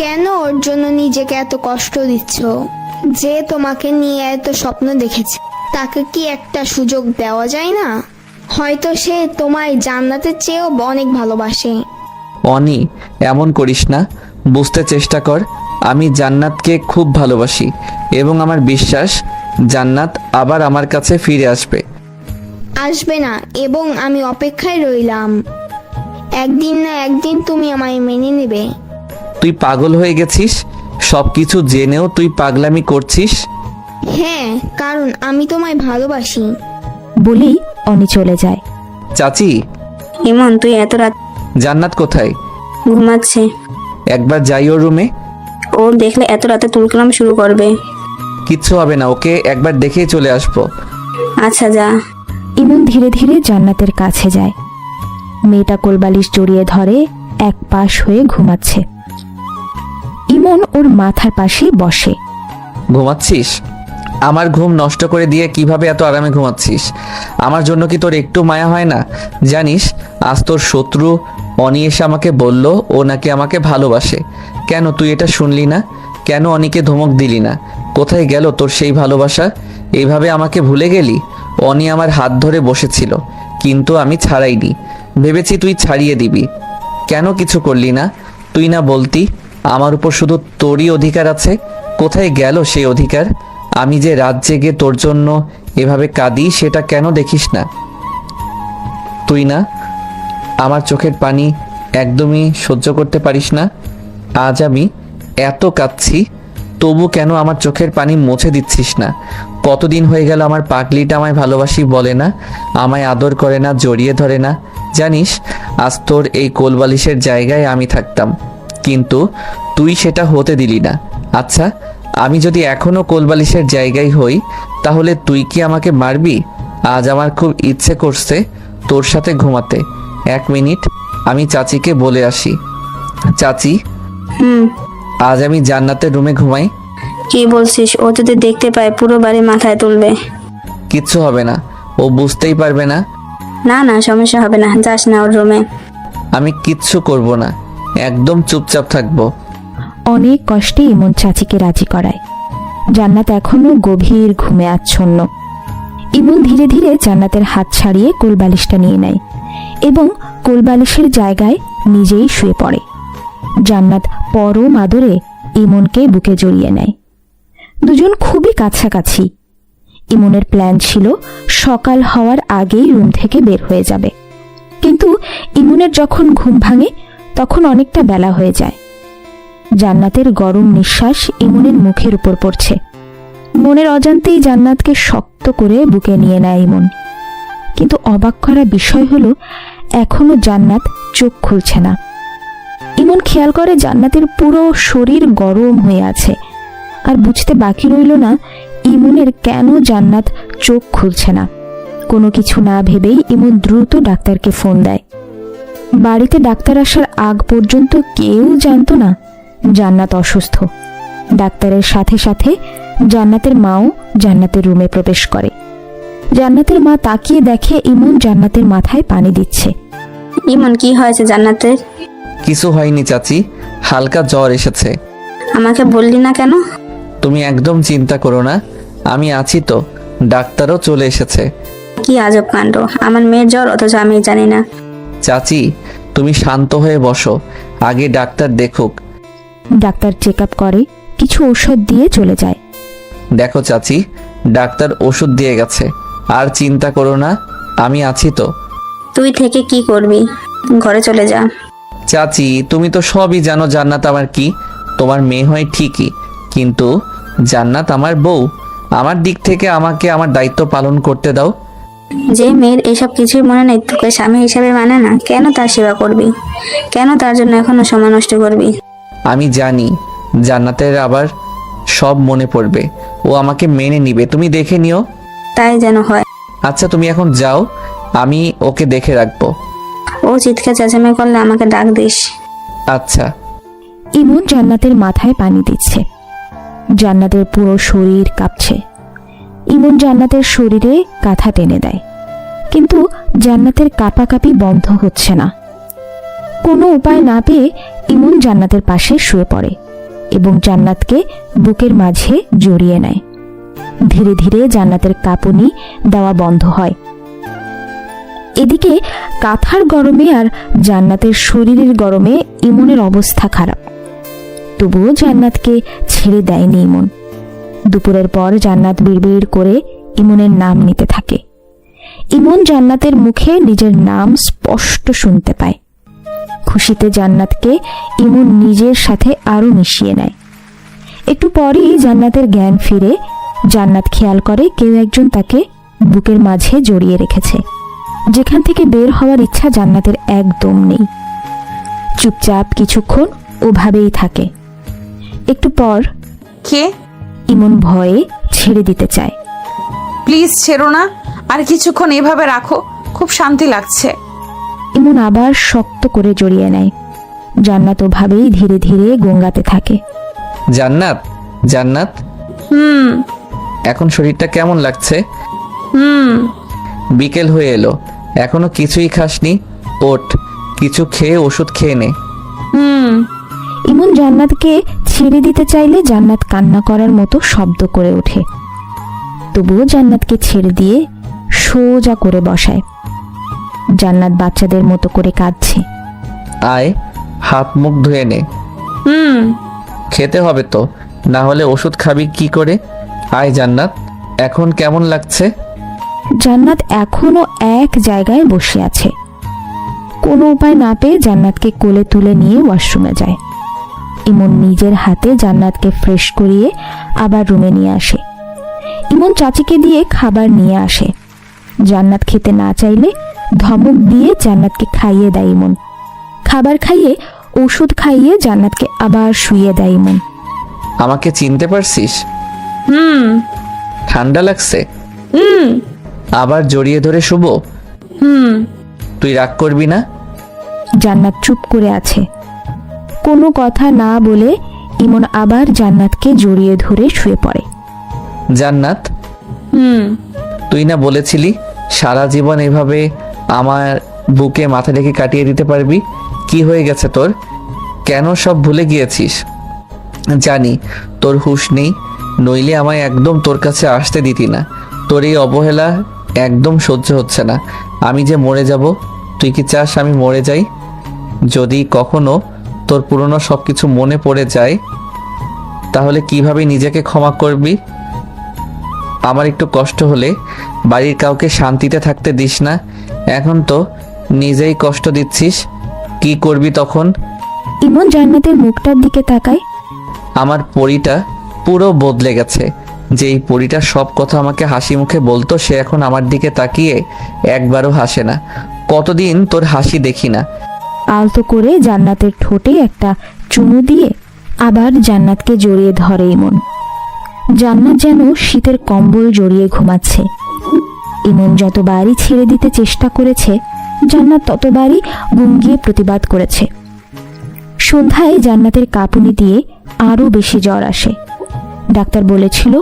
কেন ওর জন্য নিজেকে এত কষ্ট দিচ্ছ? যে তোমাকে নিয়ে এত স্বপ্ন দেখেছে, তাকে কি একটা সুযোগ দেওয়া যায় না? হয়তো সে তোমায় জান্নাতের চেয়েও অনেক ভালোবাসে। অনি, এমন করিস না। বুঝতে চেষ্টা কর, আমি জান্নাতকে খুব ভালোবাসি এবং আমার বিশ্বাস জান্নাত আবার আমার কাছে ফিরে আসবে। আসবে না, এবং আমি অপেক্ষায় রইলাম। একদিন না একদিন তুমি আমায় মেনে নেবে। তুই পাগল হয়ে গেছিস? সব কিছু জেনেও তুই পাগলামি করছিস? হ্যাঁ, কারণ আমি তোমায় ভালোবাসি। বলেই অনি চলে যায়। চাচি, ইমন, তুই এত রাত জান্নাত কোথায়? ঘুমাচ্ছে। একবার যাই ওর রুমে। ও দেখলে এত রাতে তুলকালাম শুরু করবে। কিচ্ছু হবে না, ওকে একবার দেখেই চলে আসবো। আচ্ছা যা। ইমন ধীরে ধীরে জান্নাতের কাছে যায়। মেয়েটা কোলবালিশ জড়িয়ে ধরে এক পাশ হয়ে ঘুমাচ্ছে। ইমন ওর মাথার পাশেই বসে। ঘুমাচ্ছিস? আমার ঘুম নষ্ট করে দিয়ে কিভাবে এত আরামে ঘুমাচ্ছিস? আমার জন্য কি তোর একটু মায়া হয় না? জানিস আজ তোর শত্রু অনি এসে আমাকে বলল ও নাকি আমাকে ভালোবাসে। কেন তুই এটা শুনলি না? কেন অনিকে ধমক দিলি না? কোথায় গেল তোর সেই ভালোবাসা? এইভাবে আমাকে ভুলে গেলি? অনি আমার হাত ধরে বসেছিল, কিন্তু আমি ছাড়াইনি। ভেবেছি তুই ছাড়িয়ে দিবি। কেন কিছু করলি না? তুই না বলতি আমার উপর শুধু তোরই অধিকার আছে? কোথায় গেল সেই অধিকার? আমি যে রাত জেগে তোর জন্য এভাবে কাঁদি সেটা কেন দেখিস না? তুই না আমার চোখের পানি একদমই সহ্য করতে পারিস না। আজ আমি এত কাঁদছি, তবু কেন আমার চোখের পানি মুছে দিচ্ছিস না? কতদিন হয়ে গেল আমার পাগলিটা আমায় ভালোবাসি বলে না, আমায় আদর করে না, জড়িয়ে ধরে না। জানিস, আজ তোর এই কোলবালিশের জায়গায় আমি থাকতাম, কিন্তু তুই সেটা হতে দিলি না। আচ্ছা, আমি যদি এখনো কোলবালিশের জায়গায় হই, তাহলে তুই কি আমাকে মারবি? আজ আমার খুব ইচ্ছে করছে তোর সাথে ঘুমাতে। 1 মিনিট, আমি চাচিকে বলে আসি। চাচি, আজ আমি জান্নাতের রুমে ঘুমাই। কি বলছিস? ও যদি দেখতে পায় পুরো বাড়ি মাথায় তুলবে। কিচ্ছু হবে না, ও বুঝতেই পারবে না। না না, সমস্যা হবে না, যাস না ওর রুমে। আমি কিচ্ছু করব না, একদম চুপচাপ থাকবো। অনেক কষ্টে ইমন চাচিকে রাজি করায়। জান্নাত এখনো গভীর ঘুমে আচ্ছন্ন। ইমন ধীরে ধীরে জান্নাতের হাত ছাড়িয়ে কোলবালিশটা নিয়ে নেয় এবং কোলবালিশের জায়গায় নিজেই শুয়ে পড়ে। জান্নাত পরম আদরে ইমনকে বুকে জড়িয়ে নেয়। দুজন খুবই কাছাকাছি। ইমনের প্ল্যান ছিল সকাল হওয়ার আগেই রুম থেকে বের হয়ে যাবে, কিন্তু ইমনের যখন ঘুম ভাঙে তখন অনেকটা বেলা হয়ে যায়। জান্নাতের গরম নিঃশ্বাস ইমনের মুখের উপর পড়ছে। মনের অজান্তেই জান্নাতকে শক্ত করে বুকে নিয়ে নেয় ইমন। কিন্তু অবাক করা বিষয় হলো, এখনো জান্নাত চোখ খুলছে না। ইমন খেয়াল করে জান্নাতের পুরো শরীর গরম হয়ে আছে, আর বুঝতে বাকি রইল না ইমনের কেন জান্নাত চোখ খুলছে না। কোনো কিছু না ভেবেই ইমন দ্রুত ডাক্তারকে ফোন দেয়। বাড়িতে ডাক্তার আসার আগ পর্যন্ত কেউ জানতো না জান্নাত অসুস্থ। ডাক্তারের সাথে সাথে জান্নাতের মাও জান্নাতের রুমে প্রবেশ করে। জান্নাতের মা তাকিয়ে দেখে ইমন জান্নাতের মাথায় পানি দিচ্ছে। ইমন, কি হয়েছে জান্নাতের? কিছু হয়নি চাচি, হালকা জ্বর এসেছে। আমাকে বললি না কেন? তুমি একদম চিন্তা করো না, আমি আছি তো। ডাক্তারও চলে এসেছে। কি আজব কাণ্ড, আমার মেয়ের জ্বর অথচ আমি জানি না। চাচি, তুমি শান্ত হয়ে বসো, আগে ডাক্তার দেখুক। ডাক্তার চেক আপ করে, কিছু ঔষধ দিয়ে চলে যায়। দেখো চাচি, ডাক্তার ওষুধ দিয়ে গেছে, আর চিন্তা করো না, আমি আছি তো। তুই থেকে কি করবি? ঘরে চলে যা। চাচি, তুমি তো সবই জানো জান্নাত আমার কি। তোমার মেয়ে হয় ঠিকই, কিন্তু জান্নাত আমার বউ। আমার দিক থেকে আমাকে আমার দায়িত্ব পালন করতে দাও। যে মেয়ের এসব কিছুই মনে নেই, তোকে স্বামী হিসেবে মানে না, কেন তার সেবা করবি? কেন তার জন্য এখনো সময় নষ্ট করবি? আমি জানি জান্নাতের আবার সব মনে পড়বে, ও আমাকে মেনে নিবে, তুমি দেখে নিও। তাই যেন হয়। আচ্ছা, তুমি এখন যাও, আমি ওকে দেখে রাখবো। ও চিৎকার চেঁচামেচি করলে আমাকে ডাক দিস। আচ্ছা। ইমন জান্নাতের মাথায় পানি দিচ্ছে। জান্নাতের পুরো শরীর কাঁপছে। ইমন জান্নাতের শরীরে কাঁথা টেনে দেয়, কিন্তু জান্নাতের কাঁপাকাঁপি বন্ধ হচ্ছে না। কোনো উপায় না পেয়ে ইমন জান্নাতের পাশে শুয়ে পড়ে এবং জান্নাতকে বুকের মাঝে জড়িয়ে নেয়। ধীরে ধীরে জান্নাতের কাঁপুনি দেওয়া বন্ধ হয়। এদিকে কাঁথার গরমে আর জান্নাতের শরীরের গরমে ইমনের অবস্থা খারাপ। তবুও জান্নাতকে ছেড়ে দেয়নি ইমন। দুপুরের পর জান্নাত বিড়বিড় করে ইমনের নাম নিতে থাকে। ইমন জান্নাতের মুখে নিজের নাম স্পষ্ট শুনতে পায়। খুশিতে জান্নাতকে ইমন নিজের সাথে আরো মিশিয়ে নেয়। একটু পরেই জান্নাতের জ্ঞান ফিরে। জান্নাত খেয়াল করে কেউ একজন তাকে বুকের মাঝে জড়িয়ে রেখেছে। যেখান থেকে বের হওয়ার ইচ্ছা জান্নাতের একদম নেই। চুপচাপ কিছুক্ষণ ওভাবেই থাকে। একটু পর কে? ইমন ভয়ে ছেড়ে দিতে চায়। প্লিজ ছেড়ো না, আর কিছুক্ষণ এভাবে রাখো, খুব শান্তি লাগছে। ইমন আবার শক্ত করে জড়িয়ে নেয়। জান্নাত ওভাবেই ধীরে ধীরে গঙ্গাতে থাকে। জান্নাত, জান্নাত, এখন শরীরটা কেমন লাগছে? বিকেল হয়ে এলো, এখনো কিছুই খাসনি। ওঠ, কিছু খেয়ে ওষুধ খেয়ে নে। ইমন জান্নাতকে ছেড়ে দিতে চাইলে জান্নাত কান্না করার মতো শব্দ করে ওঠে। তবুও জান্নাতকে ছেড়ে দিয়ে সোজা করে বসায়। জান্নাত বাচ্চাদের মতো করে কাঁদছে। আয়, হাত মুখ ধুয়ে নে। খেতে হবে তো, না হলে ওষুধ খাবি কি করে? আয় জান্নাত, এখন কেমন লাগছে? জান্নাত এখনো এক জায়গায় বসে আছে। কোনো উপায় না পেয়ে জান্নাতকে কোলে তুলে নিয়ে ওয়াশরুমে যায়। ইমন নিজের হাতে জান্নাতকে ফ্রেশ করিয়ে আবার রুমে নিয়ে আসে। ইমন চাচিকে দিয়ে খাবার নিয়ে আসে। জান্নাত খেতে না চাইলে ধমক দিয়ে জান্নাতকে খাইয়ে দেয় ইমন। খাবার খাইয়ে ওষুধ খাইয়ে জান্নাতকে আবার শুইয়ে দেয় ইমন। আমাকে চিনতে পারছিস? ঠান্ডা লাগছে? আবার জড়িয়ে ধরে শুভ? তুই রাগ করবি না? জান্নাত চুপ করে আছে। কোনো কথা না বলে ইমন আবার জান্নাতকে জড়িয়ে ধরে শুয়ে পড়ে। জান্নাত, তুই না বলেছিলি সারা জীবন এভাবে আমার বুকে মাথা রেখে কাটিয়ে দিতে পারবি? কি হয়ে গেছে তোর? কেন সব ভুলে গিয়েছিস? জানি তোর হুঁশ নেই, নইলে আমায় একদম তোর কাছে আসতে দিতি না। তোর এই অবহেলা একদম সহ্য হচ্ছে না। আমি যে মরে যাব, তুই কি চাস আমি মরে যাই? যদি কখনো তোর পুরনো সব কিছু মনে পড়ে যায়, তাহলে কিভাবে নিজেকে ক্ষমা করবি? আমার একটু কষ্ট হলে বাড়ির কাউকে শান্তিতে থাকতে দিস না। এখন তো নিজেই কষ্ট দিচ্ছিস, কি করবি তখন? ইমন জান্নাতের মুখটার দিকে তাকায়। আমার পরিটা পুরো বদলে গেছে। যেই পরিটা সব কথা আমাকে হাসি মুখে বলতো, সে এখন আমার দিকে তাকিয়ে একবারও হাসে না। কতদিন তোর হাসি দেখি না। আলতো করে জান্নাতের ঠোঁটে একটা চুমু দিয়ে আবার জান্নাতকে জড়িয়ে ধরে ইমন। জান্নাত যেন শীতের কম্বল জড়িয়ে ঘুমাচ্ছে। ইমন যতবারই ছেড়ে দিতে চেষ্টা করেছে, জান্নাত ততবারই গুঙ্গিয়ে প্রতিবাদ করেছে। সন্ধ্যায় জান্নাতের কাঁপুনি দিয়ে আরও বেশি জ্বর আসে। ডাক্তার বলেছিল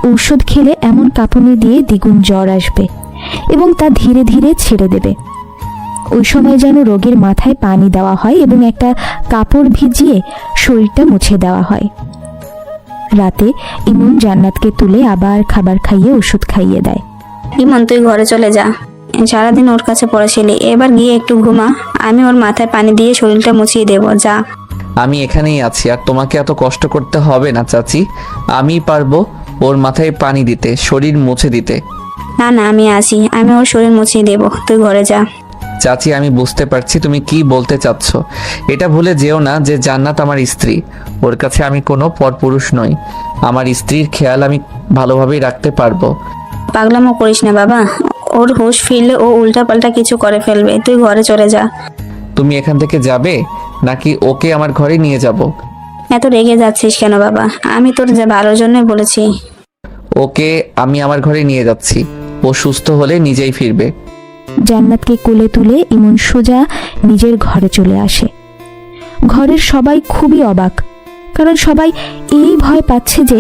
ঔষধ খেলে এমন কাঁপুনি দিয়ে দ্বিগুণ জ্বর আসবে এবং তা ধীরে ধীরে ছেড়ে দেবে। ওই সময় যেন রোগীর মাথায় পানি দেওয়া হয় এবং একটা কাপড় ভিজিয়ে শরীরটা মুছে দেওয়া হয়। রাতে ইমন জান্নাতকে তুলে আবার খাবার খাইয়ে ওষুধ খাইয়ে দেয়। ইমন, তুই ঘরে চলে যা। সারাদিন ওর কাছে পড়েছিলি, এবার গিয়ে একটু ঘুমা। আমি ওর মাথায় পানি দিয়ে শরীরটা মুছিয়ে দেবো, যা। আমি এখানেই আছি, আর তোমাকে এত কষ্ট করতে হবে না চাচি। আমি পারবো ওর মাথায় পানি দিতে, শরীর মুছে দিতে। না না, আমি আসি, আমি ওর শরীর মুছিয়ে দেবো, তুই ঘরে যা। চাচি, আমি বুঝতে পারছি তুমি কি বলতে চাচ্ছ। এটা ভুলে যেও না যে জান্নাত আমার স্ত্রী। ওর কাছে আমি কোনো পরপুরুষ নই। আমার স্ত্রীর খেয়াল আমি ভালোভাবেই রাখতে পারবো। পাগলামো করিস না বাবা, ওর হুঁশ ফিরলে ও উল্টাপাল্টা কিছু করে ফেলবে। তুই ঘরে চলে যা। তুমি এখান থেকে যাবে নাকি ওকে আমার ঘরে নিয়ে যাব? এত রেগে যাচ্ছিস কেন বাবা? আমি তোর যা ভালোর জন্যই বলেছি। ওকে আমি আমার ঘরে নিয়ে যাচ্ছি। ও সুস্থ হলে নিজেই ফিরবে। জান্নাতকে কোলে তুলে ইমন সোজা নিজের ঘরে চলে আসে। ঘরের সবাই খুবই অবাক, কারণ সবাই এই ভয় পাচ্ছে যে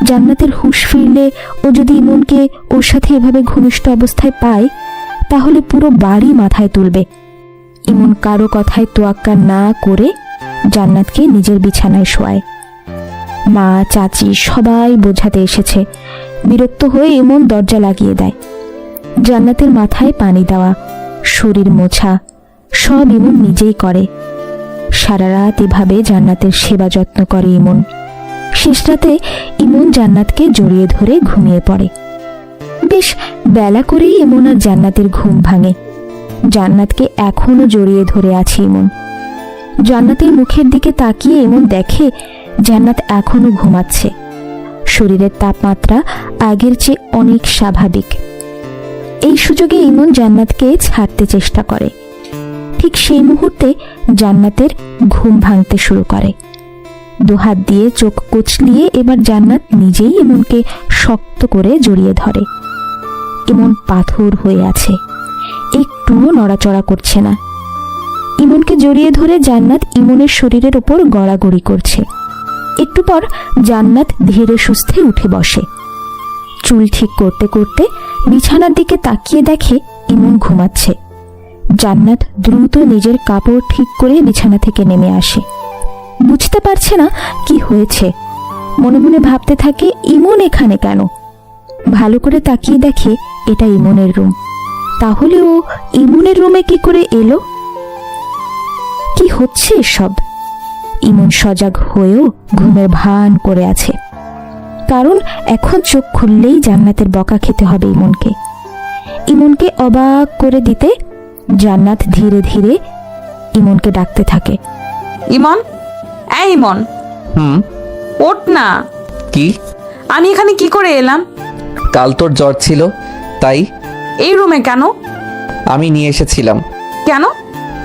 জান্নাতের হুঁশ ফিরলে ও যদি ইমনকে ওর সাথে এভাবে ঘনিষ্ঠ অবস্থায় পায়, তাহলে পুরো বাড়ি মাথায় তুলবে। ইমন কারো কথায় তোয়াক্কা না করে জান্নাতকে নিজের বিছানায় শোয়ায়। মা, চাচি সবাই বোঝাতে এসেছে। বিরক্ত হয়ে ইমন দরজা লাগিয়ে দেয়। জান্নাতের মাথায় পানি দেওয়া, শরীর মোছা সব ইমন নিজেই করে। সারা রাত এভাবে জান্নাতের সেবা যত্ন করে ইমন। শেষ রাতে ইমন জান্নাতকে জড়িয়ে ধরে ঘুমিয়ে পড়ে। বেশ বেলা করেই ইমন আর জান্নাতের ঘুম ভাঙে। জান্নাতকে এখনো জড়িয়ে ধরে আছে ইমন। জান্নাতের মুখের দিকে তাকিয়ে ইমন দেখে জান্নাত এখনো ঘুমাচ্ছে। শরীরের তাপমাত্রা আগের চেয়ে অনেক স্বাভাবিক। এই সুযোগে ইমন জান্নাতকে ছাড়তে চেষ্টা করে। ঠিক সেই মুহূর্তে জান্নাতের ঘুম ভাঙতে শুরু করে। দুহাত দিয়ে চোখ কুচলিয়ে এবার জান্নাত নিজেই ইমনকে শক্ত করে জড়িয়ে ধরে। ইমন পাথর হয়ে আছে, একটুও নড়াচড়া করছে না। ইমনকে জড়িয়ে ধরে জান্নাত ইমনের শরীরের ওপর গড়াগড়ি করছে। একটু পর জান্নাত ধীরে সুস্থে উঠে বসে। চুল ঠিক করতে করতে বিছানার দিকে তাকিয়ে দেখে ইমন ঘুমাচ্ছে। জান্নাত দ্রুত নিজের কাপড় ঠিক করে বিছানা থেকে নেমে আসে। বুঝতে পারছে না কি হয়েছে, মনে মনে ভাবতে থাকে ইমন এখানে কেন। ভালো করে তাকিয়ে দেখে এটা ইমনের রুম। তাহলে ও ইমনের রুমে কি করে এলো? কি হচ্ছে এসব? ইমন সজাগ হয়েও ঘুমের ভান করে আছে। কারণ এখন চোখ খুললেই জান্নাতের বকা খেতে হবে ইমনকে। ইমনকে অবাক করে দিতে জান্নাত ধীরে ধীরে ইমনকে ডাকতে থাকে। ইমন, এই ইমন, হুম, ওঠ না। কি? আমি এখানে কি করে এলাম? কাল তোর জ্বর ছিল তাই এই রুমে কেন? আমি নিয়ে এসেছিলাম। কেন?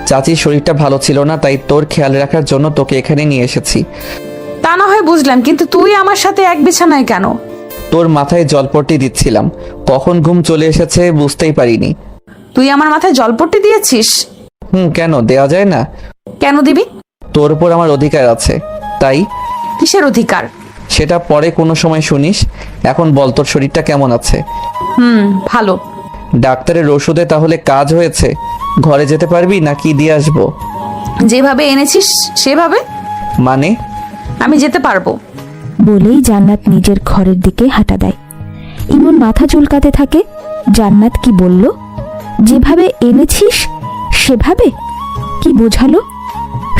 চাচির শরীরটা ভালো ছিল না, তাই তোর খেয়াল রাখার জন্য তোকে এখানে নিয়ে এসেছি। তা না হয় বুঝলাম, কিন্তু তুই আমার সাথে এক বিছানায় কেন? তোর মাথায় জলপট্টি দিচ্ছিলাম, কখন ঘুম চলে এসেছে বুঝতেই পারিনি। তুই আমার মাথায় জলপট্টি দিয়েছিস? কেন দেওয়া যায় না? কেন দিবি? তোর উপর আমার অধিকার আছে তাই। কিসের অধিকার? সেটা পরে কোনো সময় শুনিস, এখন বল তোর শরীরটা কেমন আছে? ভালো। ডাক্তারের ওষুধে তাহলে কাজ হয়েছে? ঘরে যেতে পারবি নাকি দিয়ে আসবো? যেভাবে এনেছিস সেভাবে। মানে? আমি যেতে পারবো। বলেই জান্নাত নিজের ঘরের দিকে হাঁটা দেয়। ইমন মাথা চুলকাতে থাকে। জান্নাত কি বলল? যেভাবে এনেছিস সেভাবে? কি বোঝালো?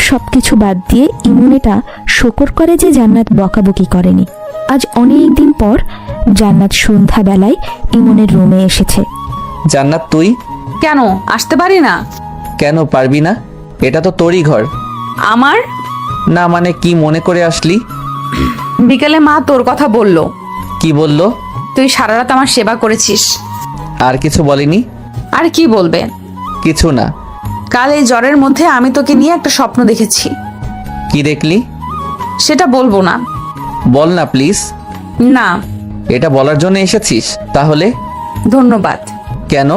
সবকিছু বাদ দিয়ে ইমন এটা শকর করে যে জান্নাত বকাবকি করেনি। আজ অনেক দিন পর জান্নাত সন্ধ্যাবেলায় ইমনের রুমে এসেছে। জান্নাত তুই? কেন আসতে পারি না? কেন পারবি না? এটা তো তোরই ঘর। আমার? না মানে কি মনে করে আসলি? বিকেলে মা তোর কথা বলল। কি বললো? তুই সারা রাত আমার সেবা করেছিস। আর কিছু বলেনি? আর কি বলবে? কিছু না। কাল এই জ্বরের মধ্যে আমি তোকে নিয়ে একটা স্বপ্ন দেখেছি। কি দেখলি? সেটা বলবো না। বল না প্লিজ। না। এটা বলার জন্য এসেছিস তাহলে? ধন্যবাদ। কেন?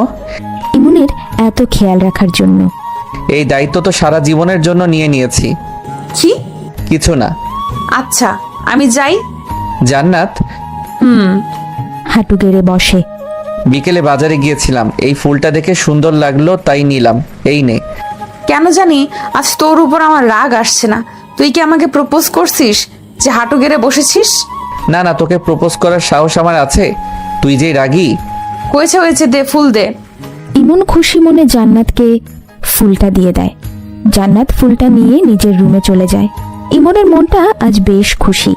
ইমনের এত খেয়াল রাখার জন্য। এই দায়িত্ব তো সারা জীবনের জন্য নিয়ে নিয়েছি। কি? কিছু না। আচ্ছা আমি যাই। জান্নাত, হাঁটু গেড়ে বসে। বিকেলে বাজারে গিয়েছিলাম, এই ফুলটা দেখে সুন্দর লাগলো তাই নিলাম, এই নে। কেন জানি আজ তোর উপর আমার রাগ আসছে না। তুই কি আমাকে প্রপোজ করছিস যে হাঁটু গেড়ে বসেছিস? না না, তোকে প্রপোজ করার সাহস আমার আছে? তুই যে রাগী। হয়েছে দে, ফুল দে। ইমন খুশি মনে জান্নাতকে ফুলটা দিয়ে দেয়। জান্নাত ফুলটা নিয়ে নিজের রুমে চলে যায়। ইমনের মনটা আজ বেশ খুশি।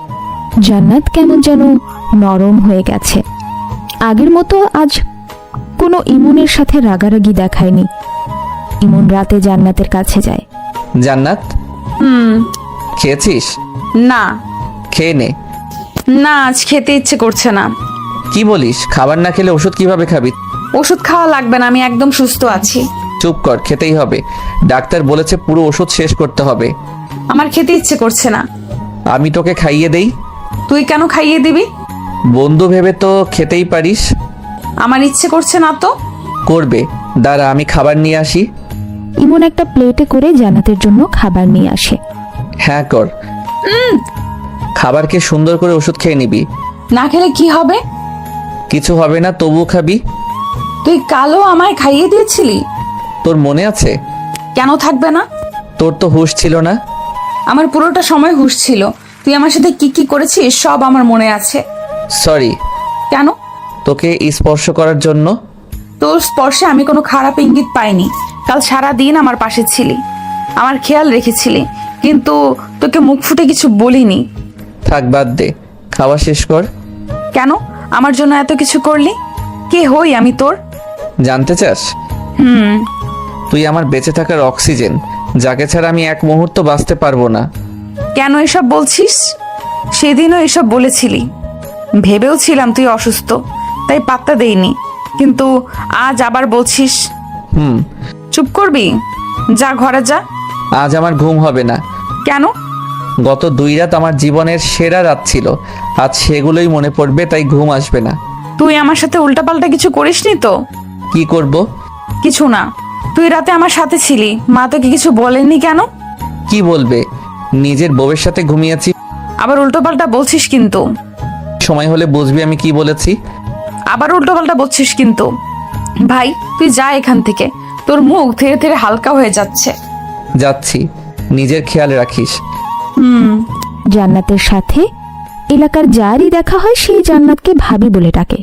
জান্নাত কেমন যেন নরম হয়ে গেছে। আগের মতো আজ কোনো ইমনের সাথে রাগারাগি দেখায়নি। ইমন রাতে জান্নাতের কাছে যায়। জান্নাত, খেয়েছিস? না। খেয়ে নে। না, আজ খেতে ইচ্ছে করছে না। কি বলিস? খাবার না খেলে ওষুধ কিভাবে খাবি? ওষুধ খাওয়া লাগবে না, আমি একদম সুস্থ আছি। চুপ কর, খেতেই হবে। ডাক্তার বলেছে পুরো ওষুধ শেষ করতে হবে। আমার খেতে ইচ্ছে করছে না। আমি তোকে খাইয়ে দেই। তুই কেন খাইয়ে দিবি? বন্ধু ভেবে তো খেতেই পারিস। আমার ইচ্ছে করছে না তো। করবে, দাঁড়া আমি খাবার নিয়ে আসি। ইমন একটা প্লেটে করে জান্নাতের জন্য খাবার নিয়ে আসে। হ্যাঁ কর। খাবারকে সুন্দর করে ওষুধ খেয়ে নিবি। না খেলে কি হবে? কিছু হবে না, তবুও খাবি। তুই কালও আমায় খাইয়ে দিয়েছিলি। তোর মনে আছে? কেন থাকবে না? তোর তো হুঁশ ছিল না। আমার পুরোটা সময় হুঁশ ছিল। তুই আমার সাথে কি কি করেছিস সব আমার মনে আছে। সরি। কেন? তোকে স্পর্শ করার জন্য। তোর স্পর্শে আমি কোনো খারাপ ইঙ্গিত পাইনি। কাল সারা দিন আমার পাশে ছিলি, আমার খেয়াল রেখেছিলি, কিন্তু তোকে মুখ ফুটে কিছু বলিনি। থাক বাদ দে, খাওয়া শেষ কর। কেন আমার জন্য এত কিছু করলি? কে হই আমি তোর? জানতে চাস? তুই আমার বেঁচে থাকার অক্সিজেন, যাকে ছাড়া আমি এক মুহূর্ত বাঁচতে পারবো না। কেন এসব বলছিস? সেদিনও এসব বলেছিলি। ভেবেও ছিলাম তুই অসুস্থ, তাই পাত্তা দেইনি, কিন্তু আজ আবার বলছিস। চুপ করবি? যা ঘরে যা। আজ আমার ঘুম হবে না। কেন? গত 2 রাত আমার জীবনের সেরা রাত ছিল, আজ সেগুলোই মনে পড়বে, তাই ঘুম আসবে না। তুই আমার সাথে উল্টাপাল্টা কিছু করিসনি তো? কি করব? কিছু না। তুই রাতে আমার সাথে ছিলি, মা তোকে কিছু বলেননি কেন? কি বলবে? নিজের বউয়ের সাথে ঘুমিয়েছি। আবার উল্টোপাল্টা বলছিস কিন্তু। সময় হলে বুঝবি আমি কি বলেছি। আবার উল্টোপাল্টা বলছিস কিন্তু। ভাই তুই যা এখান থেকে, তোর মুখ ধীরে ধীরে হালকা হয়ে যাচ্ছে। যাচ্ছি, নিজের খেয়াল রাখিস। জান্নাতের সাথে এলাকার যারই দেখা হয় সেই জান্নাতকে ভাবি বলে ডাকে।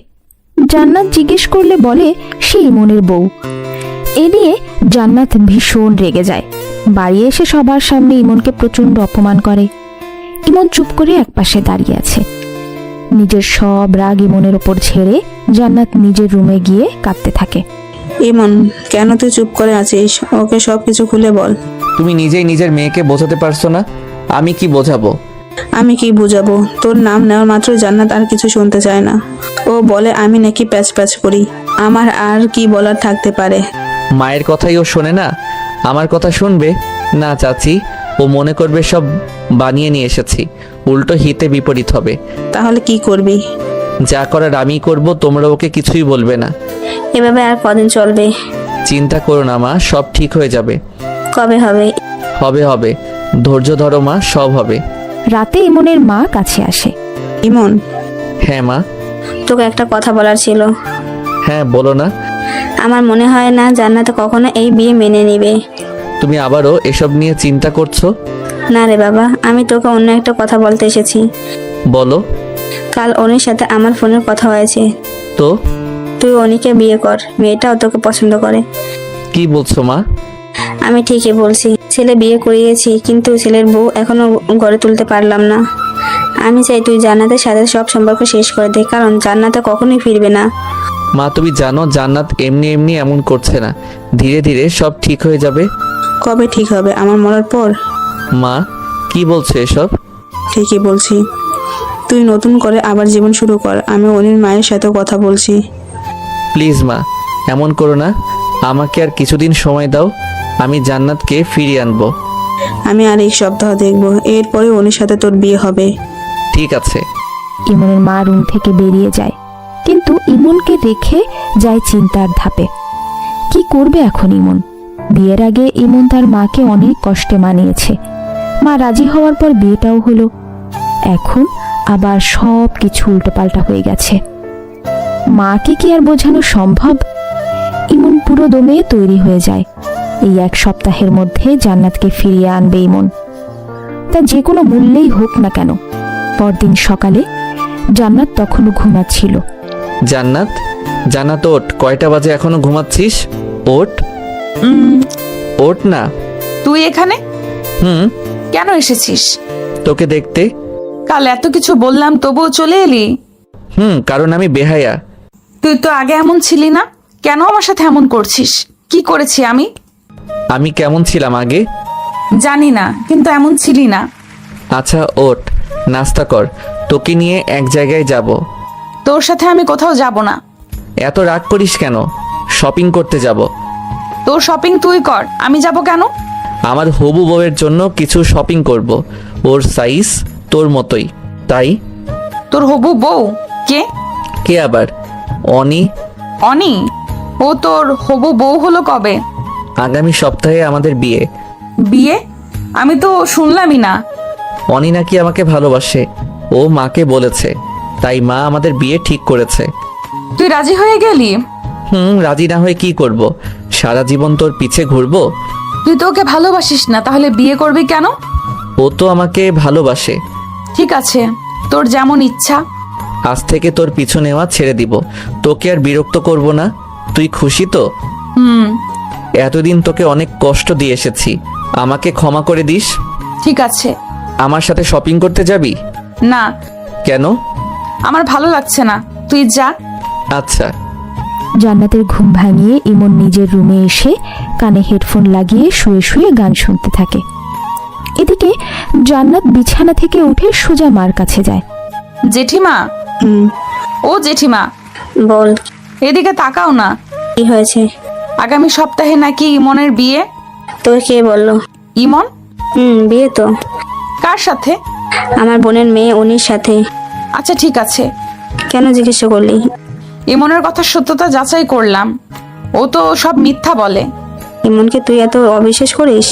জান্নাত জিজ্ঞেস করলে বলে সে ইমনের বউ। এ নিয়ে জান্নাত ভীষণ রেগে যায়। বাড়ি এসে সবার সামনে ইমনকে প্রচন্ড অপমান করে। ইমন চুপ করে একপাশে দাঁড়িয়ে আছে। নিজের সব রাগ ইমনের ওপর ছেড়ে জান্নাত নিজের রুমে গিয়ে কাঁদতে থাকে। ইমন, কেন তুই চুপ করে আছিস? ওকে সব কিছু খুলে বল। তুমি নিজেই নিজের মেয়েকে বোঝাতে পারছো না, আমি কি বোঝাবো? আমি কি বুঝাবো? তোর নাম নেওয়ার মাত্র জান্নাত আর কিছু শুনতে চায় না। ও বলে আমি নাকি প্যাচ প্যাচ করি। আমার আর কি বলার থাকতে পারে? মায়ের কথাই ও শোনে না, আমার কথা শুনবে না চাচি? ও মনে করবে সব বানিয়ে নিয়ে এসেছি, উল্টো হিতে বিপরীত হবে। তাহলে কি করবি? যা করার আমি করব, তোমরা ওকে কিছুই বলবে না। এভাবে আর কদিন চলবে? চিন্তা করো না মা, সব ঠিক হয়ে যাবে। কবে হবে? হবে হবে, ধৈর্য ধরো মা, সব হবে। রাতে ইমনের মা কাছে আসে। ইমন, হ্যাঁ মা। তোকে একটা কথা বলার ছিল। হ্যাঁ বলো না। আমার মনে হয় না জান্নাত কখনো এই বিয়ে মেনে নেবে। তুমি আবারও এসব নিয়ে চিন্তা করছো? না রে বাবা, আমি তোকে অন্য একটা কথা বলতে এসেছি। বলো। কাল অনির সাথে আমার ফোনের কথা হয়েছে। তো তুই অনিকে বিয়ে কর, মেয়েটাও তোকে পছন্দ করে। কি বলছো মা? আমি ঠিকই বলছি। ছেলে বিয়ে করিয়েছি, কিন্তু ছেলের বউ এখনো গড়ে তুলতে পারলাম না। আমি চাই তুই জান্নাতের সাথে সব সম্পর্ক শেষ করে দে, কারণ জান্নাতে কখনোই ফিরবে না। মা তুমি জানো জান্নাত এমনি এমনি এমন করছে না, ধীরে ধীরে সব ঠিক হয়ে যাবে। কবে ঠিক হবে? আমার মরার পর? মা কি বলছো এসব? ঠিকই বলছি। তুই নতুন করে আবার জীবন শুরু কর। আমি অনির মায়ের সাথে কথা বলছি। প্লিজ মা, এমন করো না। আমাকে আর কিছুদিন সময় দাও, আমি জান্নাতকে ফিরিয়ে আনবো। আমি আর এক সপ্তাহ দেখব, এরপরে অনির সাথে তোর বিয়ে হবে। ঠিক আছে। ইমনের মা রুম থেকে বেরিয়ে যায়, কিন্তু ইমনকে রেখে যায় চিন্তার ধাপে। কি করবে এখন ইমন? বিয়ের আগে ইমন তার মাকে অনেক কষ্টে মানিয়েছে। মা রাজি হওয়ার পর বিয়েটাও হলো। এখন আবার সব কিছু উল্টোপাল্টা হয়ে গেছে। মাকে কি আর বোঝানো সম্ভব? ইমন পুরো দমে তৈরি হয়ে যায়। এই এক সপ্তাহের মধ্যে জান্নাতকে ফিরিয়ে আনবে ইমন, তা যে কোনো মূল্যেই হোক না কেন। পরদিন সকালে জান্নাত তখনও ঘুমাচ্ছিল। জান্নাত, জান্নাত ওঠ, কয়টা বাজে এখনো ঘুমাচ্ছিস? ওঠ, ওঠ না। তুই এখানে হুম, কেন এসেছিস? তোকে দেখতে। কাল এত কিছু বললাম তবুও চলে এলি? কারণ আমি বেহায়া। তুই তো আগে এমন ছিলি না, কেন আমার সাথে এমন করছিস? কি করেছি আমি? আমি কেমন ছিলাম আগে? জানি না, কিন্তু এমন ছিলি না। আচ্ছা ওঠ, নাস্তা কর, তোকে নিয়ে এক জায়গায় যাব। তোর সাথে আমি কোথাও যাব না। এত রাগ করিস কেন? শপিং করতে যাব। তোর শপিং তুই কর, আমি যাব কেন? আমার হবু বউয়ের জন্য কিছু শপিং করব, ওর সাইজ তোর মতোই, তাই। তোর হবু বউ কে? কে আবার? অনি। অনি? ও তোর হবু বউ হলো কবে? আগামী সপ্তাহে আমাদের বিয়ে। বিয়ে? আমি তো শুনলামই না। অনি নাকি আমাকে ভালোবাসে, ও মাকে বলেছে, তাই মা আমাদের বিয়ে ঠিক করেছে। তুই রাজি হয়ে গেলি? রাজি না হয়ে কি করব? সারা জীবন তোর পিছে ঘুরবো? তুই তো ওকে ভালোবাসিস না, তাহলে বিয়ে করবি কেন? ও তো আমাকে ভালোবাসে। ঠিক আছে, তোর যেমন ইচ্ছা। আজ থেকে তোর পিছু নেওয়া ছেড়ে দিব, তোকে আর বিরক্ত করব না। তুই খুশি তো? এতদিন তোকে অনেক কষ্ট দিয়ে এসেছি, আমাকে ক্ষমা করে দিস। ঠিক আছে। আমার সাথে শপিং করতে যাবি? না। কেন? আমার ভালো লাগছে না, তুই যা। আচ্ছা। জান্নাতের ঘুম ভাঙিয়ে ইমন নিজের রুমে এসে কানে হেডফোন লাগিয়ে শুয়ে শুয়ে গান শুনতে থাকে। এদিকে জান্নাত বিছানা থেকে উঠে সোজা মার কাছে যায়। জেঠিমা, ও জেঠিমা, বল, এদিকে তাকাও না। কি হয়েছে? আগামী সপ্তাহে নাকি ইমনের বিয়ে। তোকে কে বললো? ইমন? বিয়ে তো। কার সাথে? আমার বোনের মেয়ে অনির সাথে। আচ্ছা ঠিক আছে। কেন জিজ্ঞেস করলি? ইমনের কথা সত্যতা যাচাই করলাম, ও তো সব মিথ্যা বলে। ইমনকে তুই এত অবিশ্বাস করিস?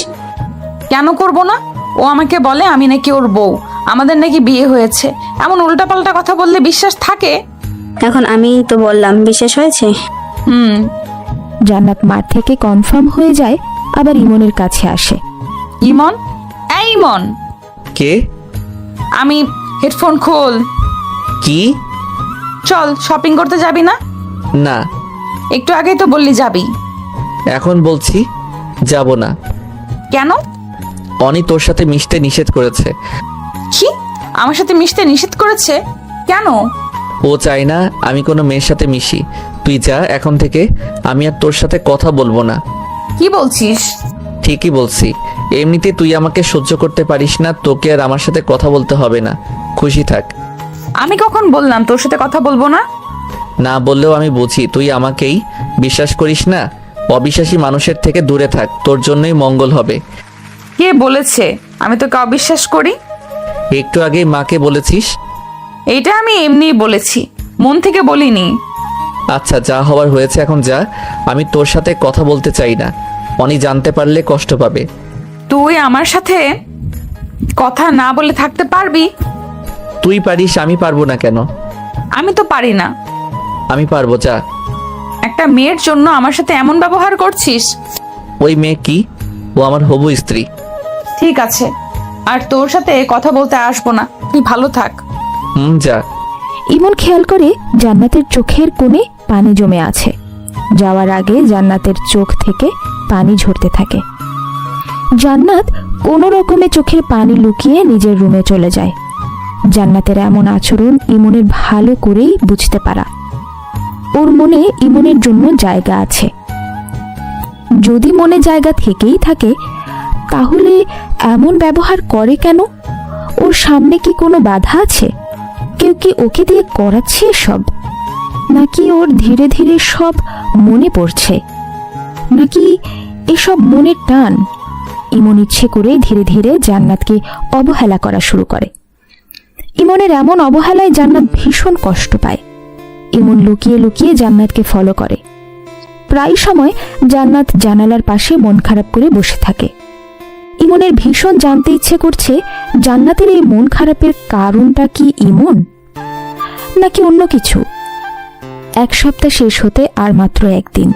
কেন করব না? ও আমাকে বলে আমি নাকি ওর বউ, আমাদের নাকি বিয়ে হয়েছে। এমন উল্টাপাল্টা কথা বললে বিশ্বাস থাকে? এখন আমি তো বললাম, বিশ্বাস হয়েছে? জান্নাত মার থেকে কনফার্ম হয়ে যায়, আবার ইমনের কাছে আসে। ইমন? এই ইমন। কে? আমি। হেডফোন খোল। কি? চল, শপিং করতে যাবি না? না। একটু আগেই তো বললি যাবি। এখন বলছি যাব না। কেন? অনি তোর সাথে মিশতে নিষেধ করেছে। কি? আমার সাথে মিশতে নিষেধ করেছে? কেন? ও চায় না আমি কোনো মেয়ের সাথে মিশি। তুই যা এখন থেকে, আমি আর তোর সাথে কথা বলবো না। কি বলছিস? ঠিকই বলছি। এমনিতে তুই আমাকে সহ্য করতে পারিস না, তোকে আর আমার সাথে কথা বলতে হবে না। খুশি থাক। আমি কখন বললাম তোর সাথে কথা বলবো না? না বললেও আমি বুঝি তুই আমাকেই বিশ্বাস করিস না। অবিশ্বাসী মানুষের থেকে দূরে থাক, তোর জন্যই মঙ্গল হবে। কে বলেছে আমি তোকে অবিশ্বাস করি? একটু আগেই মাকে বলেছিস। এইটা আমি এমনিই বলেছি, মন থেকে বলিনি। আচ্ছা, যা হওয়ার হয়েছে, এখন যা। আমি তোর সাথে কথা বলতে চাই না। অনি জানতে পারলে কষ্ট পাবে। তুই আমার সাথে কথা না বলে থাকতে পারবি? তুই পারিস, আমি পারবো না কেন? আমি তো পারি না। আমি পারবো, যা। একটা মেয়ের জন্য আমার সাথে এমন ব্যবহার করছিস? ওই মেয়ে কি? ও আমার হবু স্ত্রী। ঠিক আছে, আর তোর সাথে কথা বলতে আসবো না, তুই ভালো থাক। যা। ইমন খেয়াল করে জান্নাতের চোখের কোণে পানি জমে আছে। যাওয়ার আগে জান্নাতের চোখ থেকে পানি ঝরতে থাকে। জান্নাত কোনো রকমে চোখের পানি লুকিয়ে নিজের রুমে চলে যায়। জান্নাতের এমন আচরণ ইমনের ভালো করেই বুঝতে পারা। ওর মনে ইমনের জন্য জায়গা আছে। যদি মনে জায়গা থেকেই থাকে, তাহলে এমন ব্যবহার করে কেন? ওর সামনে কি কোনো বাধা আছে? কেউ কি ওকে দিয়ে করাচ্ছে সব? নাকি ওর ধীরে ধীরে সব মনে পড়ছে? নাকি এসব মনের টান? ইমন ইচ্ছে করে ধীরে ধীরে জান্নাতকে অবহেলা করা শুরু করে। ইমনের এমন অবহেলায় জান্নাত ভীষণ কষ্ট পায়। ইমন লুকিয়ে লুকিয়ে জান্নাতকে ফলো করে। প্রায় সময় জান্নাত জানালার পাশে মন খারাপ করে বসে থাকে। ইমনের ভীষণ জানতে ইচ্ছে করছে জান্নাতের এই মন খারাপের কারণটা কি ইমন, নাকি অন্য কিছু। এক সপ্তাহ শেষ হতে আর মাত্র একদিন।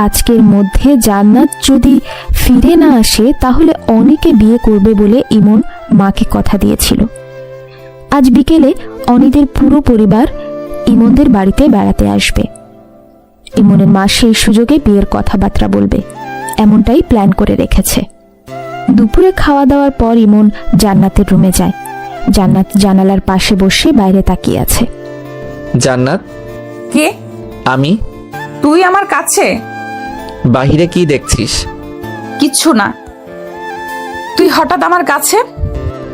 আজকের মধ্যে জান্নাত যদি ফিরে না আসে, তাহলে অনিকে বিয়ে করবে বলে ইমন মাকে কথা দিয়েছিল। আজ বিকেলে অনিদের পুরো পরিবার ইমনদের বাড়িতে বেড়াতে আসবে। ইমনের মা সেই সুযোগে বিয়ের কথাবার্তা বলবে, এমনটাই প্ল্যান করে রেখেছে। দুপুরে খাওয়া দাওয়ার পর ইমন জান্নাতের রুমে যায়। জান্নাত জানালার পাশে বসে বাইরে তাকিয়ে আছে। জান্নাত, কে? আমি। তুই আমার কাছে? বাহিরে কি দেখছিস? কিচ্ছু না। তুই হঠাৎ আমার কাছে?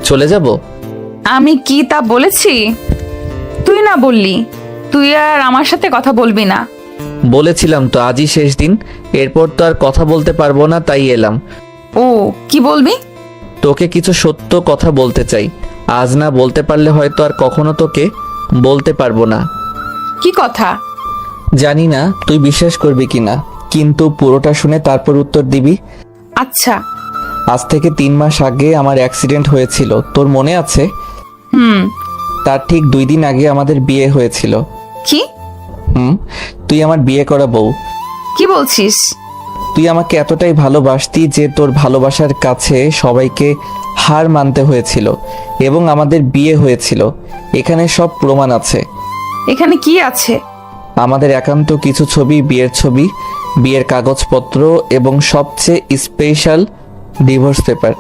চলে যাব? আমি কি তা বলেছি? তুই না বললি তুই আর আমার সাথে কথা বলবি না? বলেছিলাম তো আজই শেষ দিন, এরপর তো আর কথা বলতে পারবো না, তাই এলাম। ও, কি বলবি? তোকে কিছু সত্য কথা বলতে চাই। আজ না বলতে পারলে হয়তো আর কখনো তোকে বলতে পারবো না। কি কথা? জানি না তুই বিশ্বাস করবি কিনা, কিন্তু পুরোটা শুনে তারপর উত্তর দিবি। আচ্ছা। আজ থেকে 3 মাস আগে আমার অ্যাক্সিডেন্ট হয়েছিল, তোর মনে আছে? তার ঠিক 2 দিন আগে আমাদের বিয়ে হয়েছিল। কি? তুই আমার বিয়ে করা বউ। কি বলছিস? তুই আমাকে এতটাই ভালোবাসতি যে তোর ভালোবাসার কাছে সবাইকে হার মানতে হয়েছিল, এবং আমাদের বিয়ে হয়েছিল। এখানে সব প্রমাণ আছে। এখানে কি আছে? আমাদের একান্ত কিছু ছবি, বিয়ের ছবি, বিয়ের কাগজপত্র এবং সবচেয়ে স্পেশাল ডিভোর্স পেপার।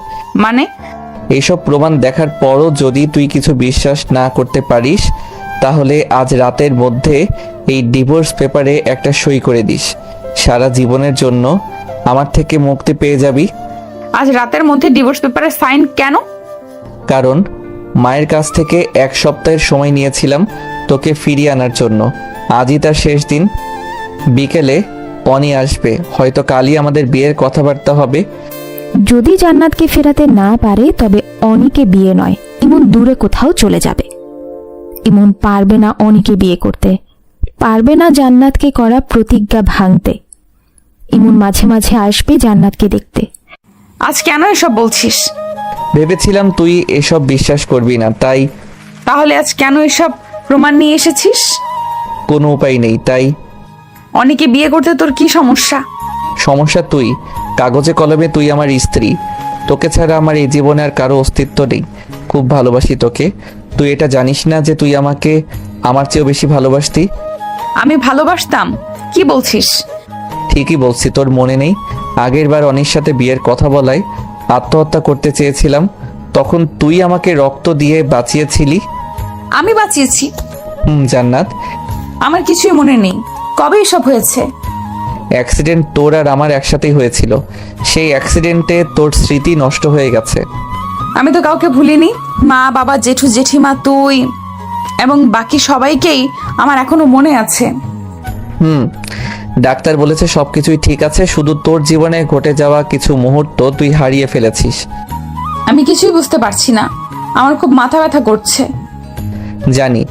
মানে? এইসব প্রমাণ দেখার পরও যদি তুই কিছু বিশ্বাস না করতে পারিস, তাহলে আজ রাতের মধ্যে এই ডিভোর্স পেপারে একটা সই করে দিস। সারা জীবনের জন্য আমার থেকে মুক্তি পেয়ে যাবি। আজ রাতের মধ্যে ডিভোর্স পেপারে সাইন কেন? কারণ মায়ের কাছ থেকে 1 সপ্তাহের সময় নিয়েছিলাম তোকে ফিরিয়ে আনার জন্য। আজই তার শেষ দিন। বিকেলে অনি আসবে, হয়তো কালই আমাদের বিয়ের কথাবার্তা হবে। যদি জান্নাতকে ফেরাতে না পারে, তবে অনিকে বিয়ে নয়, ইমন দূরে কোথাও চলে যাবে। ইমন পারবে না অনিকে বিয়ে করতে, পারবে না জান্নাতকে করা প্রতিজ্ঞা ভাঙতে। ইমন মাঝে মাঝে আসবে জান্নাতকে দেখতে। আজ কেন এসব বলছিস? ভেবেছিলাম তুই এসব বিশ্বাস করবি না, তাই। তাহলে আজ কেন এসব প্রমাণ নিয়ে এসেছিস? কোনো উপায় নেই, তাই। অনেকে বিয়ে করতে তোর কি সমস্যা? সমস্যা তুই। কাগজে কলমে তুই আমার স্ত্রী। তোকে ছাড়া আমার এই জীবনে আর কারো অস্তিত্ব নেই। খুব ভালোবাসি তোকে। তুই এটা জানিস না যে তুই আমাকে আমার চেয়েও বেশি ভালোবাসতি? আমি ভালোবাসতাম? কি বলছিস? ঠিকই বলছি, তোর মনে নেই? আগের বার অনির সাথে বিয়ের কথা বলায় আত্মহত্যা করতে চেয়েছিলাম, তখন তুই আমাকে রক্ত দিয়ে বাঁচিয়েছিলি। আমি বাঁচিয়েছি। জান্নাত, আমার কিছুই মনে নেই। কবে এসব হয়েছে? অ্যাক্সিডেন্ট তোর আর আমার একসাথেই হয়েছিল। সেই অ্যাক্সিডেন্টে তোর স্মৃতি নষ্ট হয়ে গেছে। আমি তো কাউকে ভুলিনি। মা, বাবা, জেঠু, জেঠিমা, তুই এবং বাকি সবাইকেই আমার এখনো মনে আছে। ডাক্তার বলেছে সবকিছুই ঠিক আছে, শুধু তোর জীবনে ঘটে যাওয়া কিছু মুহূর্ত তুই হারিয়ে ফেলেছিস। আমি কিছুই বুঝতে পারছি না। আমার খুব মাথা ব্যথা করছে। জানি,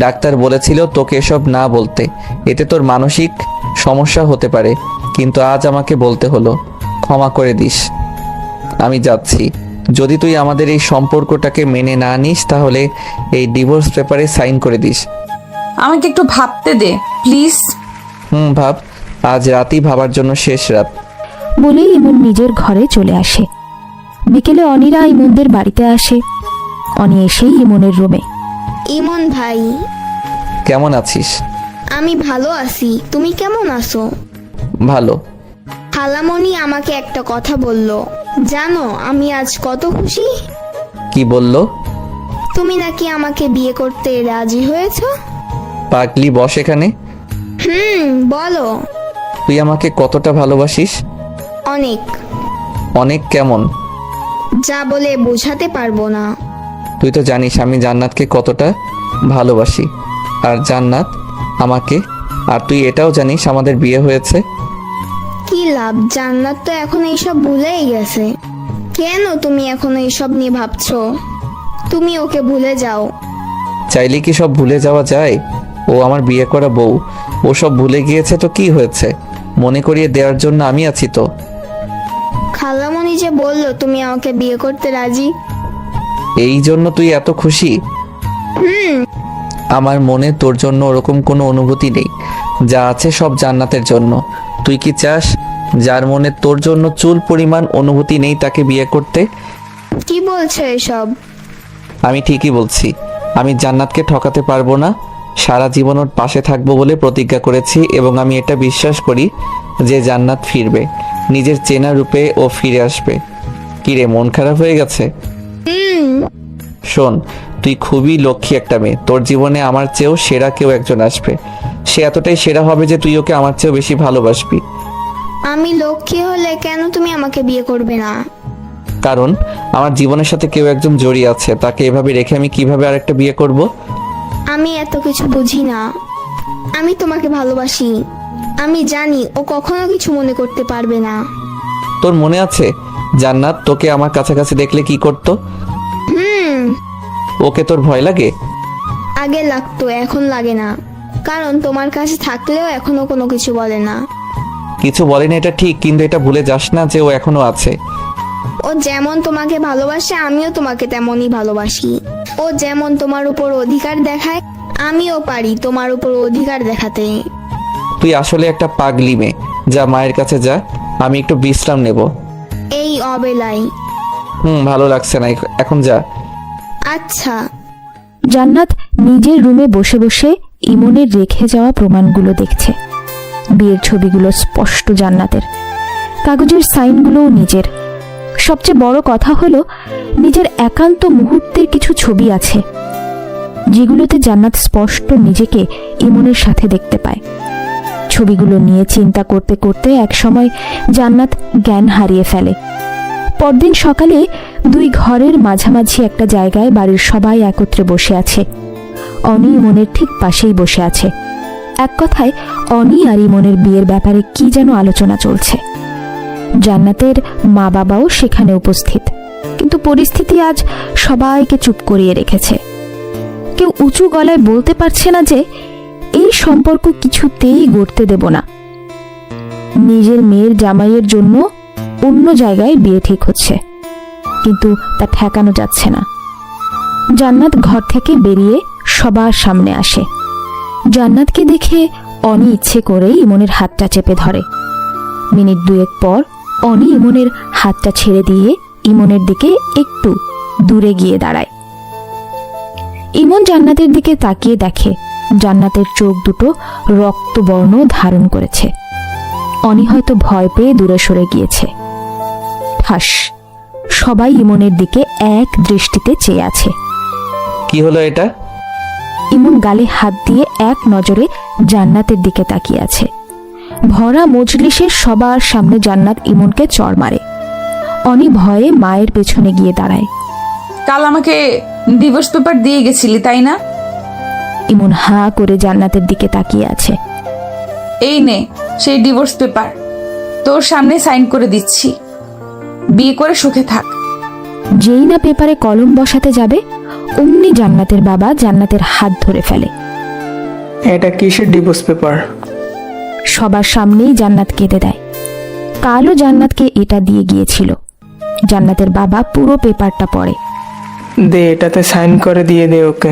ডাক্তার বলেছিল তোকে এসব না বলতে, এতে তোর মানসিক সমস্যা হতে পারে, কিন্তু আজ আমাকে বলতে হলো। ক্ষমা করে দিস। আমি যাচ্ছি। যদি তুই আমাদের এই সম্পর্কটাকে মেনে না নিস তাহলে এই ডিভোর্স পেপারে সাইন করে দিস। আমাকে একটু ভাবতে দে প্লিজ। ভাব, আজ রাতই ভাবার জন্য শেষ রাত। বলেই ইমন নিজের ঘরে চলে আসে। বিকেলে অনিরা ইমনদের বাড়িতে আসে। অনি এসেই ইমনের রুমে। ইমন ভাই, কেমন আছিস? আমি ভালো আছি, তুমি কেমন আছো? ভালো। খালামণি আমাকে একটা কথা বলল, জানো আমি আজ কত খুশি? কি বললো? তুমি নাকি আমাকে বিয়ে করতে রাজি হয়েছো। পাগলি, বস এখানে। বলো। তুই আমাকে কতটা ভালোবাসিস? অনেক। অনেক কেমন? যা বলে বোঝাতে পারবো না। তুই তো জানিস আমি জান্নাতকে কতটা ভালোবাসি, আর জান্নাত আমাকে। আর তুই এটাও জানিস আমাদের বিয়ে হয়েছে। কি লাভ, জান্নাত তো এখন এইসব ভুলেই গেছে। কেন তুমি এখন এইসব নিয়ে ভাবছো? তুমি ওকে ভুলে যাও। চাইলে কি সব ভুলে যাওয়া যায়? ও আমার বিয়ে করা বউ, ও সব ভুলে গিয়েছে তো কি হয়েছে? মনে করিয়ে দেওয়ার জন্য আমি আছি তো। খালামণি যে বললো তুমি আমাকে বিয়ে করতে রাজি। এই জন্য তুই এত খুশি? আমার মনে তোর জন্য ওরকম কোনো অনুভূতি নেই। যা আছে সব জান্নাতের জন্য। তুই কি চাস যার মনে তোর জন্য চুল পরিমাণ অনুভূতি নেই তাকে বিয়ে করতে? কি বলছো এসব? আমি ঠিকই বলছি। আমি জান্নাতকে ঠকাতে পারবো না। সারা জীবন ওর পাশে থাকবো বলে প্রতিজ্ঞা করেছি, এবং আমি এটা বিশ্বাস করি যে জান্নাত ফিরবে, নিজের চেনা রূপে ও ফিরে আসবে। কিরে, মন খারাপ হয়ে গেছে? শোন, তুই খুবই লক্ষ্মী একটা মেয়ে। তোর জীবনে আমার চেয়েও সেরা কেউ একজন আসবে। সে এতটাই সেরা হবে যে তুই ওকে আমার চেয়েও বেশি ভালোবাসবি। আমি লক্ষ্মী হলে কেন তুমি আমাকে বিয়ে করবে না? কারণ আমার জীবনের সাথে কেউ একজন জড়িয়ে আছে, তাকে এভাবে রেখে আমি কিভাবে আরেকটা বিয়ে করব? আমি এত কিছু বুঝি না। আমি তোমাকে ভালোবাসি। আমি জানি ও কখনো কিছু মনে করতে পারবে না। তোর মনে আছে জান্নাত তোকে আমার কাছাকাছি দেখলে কি করতো? ওকে তোর ভয় লাগে? আগে লাগতো, এখন লাগে না। কারণ তোমার কাছে থাকলেও এখনো কোনো কিছু বলে না। কিছু বলেনি এটা ঠিক, কিন্তু এটা ভুলে যাস না যে ও এখনো আছে। ও যেমন তোমাকে ভালোবাসে আমিও তোমাকে তেমনই ভালোবাসি। ও যেমন তোমার উপর অধিকার দেখায় আমিও পারি তোমার উপর অধিকার দেখাতে। তুই আসলে একটা পাগলি মেয়ে। যা, মায়ের কাছে যা, আমি একটু বিশ্রাম নেব। এই অবেলায়? ভালো লাগছে না, এখন যা। আচ্ছা। জান্নাত নিজের রুমে বসে বসে ইমনের রেখে যাওয়া প্রমাণগুলো দেখছে। বিয়ের ছবিগুলো স্পষ্ট জান্নাতের, কাগজের সাইনগুলোও নিজের। সবচেয়ে বড় কথা হলো নিজের একান্ত মুহূর্তের কিছু ছবি আছে যেগুলোতে জান্নাত স্পষ্ট নিজেকে ইমনের সাথে দেখতে পায়। ছবিগুলো নিয়ে চিন্তা করতে করতে একসময় জান্নাত জ্ঞান হারিয়ে ফেলে। পরদিন সকালে দুই ঘরের মাঝামাঝি একটা জায়গায় বাড়ির সবাই একত্রে বসে আছে। অনি ইমনের ঠিক পাশেই বসে আছে। এক কথায় অনি আর ইমনের বিয়ের ব্যাপারে কি যেন আলোচনা চলছে। জান্নাতের মা বাবাও সেখানে উপস্থিত, কিন্তু পরিস্থিতি আজ সবাইকে চুপ করিয়ে রেখেছে। কেউ উঁচু গলায় বলতে পারছে না যে এই সম্পর্ক কিছুতেই গড়তে দেব না। নিজের মেয়ের জামাইয়ের জন্য অন্য জায়গায় বিয়ে ঠিক হচ্ছে, কিন্তু তা ঠেকানো যাচ্ছে না। জান্নাত ঘর থেকে বেরিয়ে সবার সামনে আসে। জান্নাতকে দেখে অনি ইচ্ছে করেই ইমনের হাতটা চেপে ধরে। মিনিট দুয়েক পর অনি ইমনের হাতটা ছেড়ে দিয়ে ইমনের দিকে একটু দূরে গিয়ে দাঁড়ায়। ইমন জান্নাতের দিকে তাকিয়ে দেখে জান্নাতের চোখ দুটো রক্তবর্ণ ধারণ করেছে। অনি হয়তো ভয় পেয়ে দূরে সরে গিয়েছে। ঠাস, সবাই ইমনের দিকে এক দৃষ্টিতে চেয়ে আছে। কি হলো এটা? ইমন গালে হাত দিয়ে এক নজরে জান্নাতের দিকে তাকিয়ে আছে। ভরা মজলিসের সবার সামনে জান্নাত ইমনকে চড় মারে। অনি ভয়ে মায়ের পেছনে গিয়ে দাঁড়ায়। কাল আমাকে ডিভোর্স পেপার দিয়ে গেছিলি তাই না? ইমন হাঁ করে জান্নাতের দিকে তাকিয়ে আছে। এই নে সেই ডিভোর্স পেপার, তোর সামনে সাইন করে দিচ্ছি, বিয়ে করে সুখে থাক। যেই না পেপারে কলম বসাতে যাবে অমনি জান্নাতের বাবা জান্নাতের হাত ধরে ফেলে। এটা কিসের ডিভোর্স পেপার? সবার সামনেই জান্নাত কেঁদে দেয়। কালও জান্নাতকে এটা দিয়ে গিয়েছিল। জান্নাতের বাবা পুরো পেপারটা পড়ে। দে, এটাতে সাইন করে দিয়ে দে ওকে।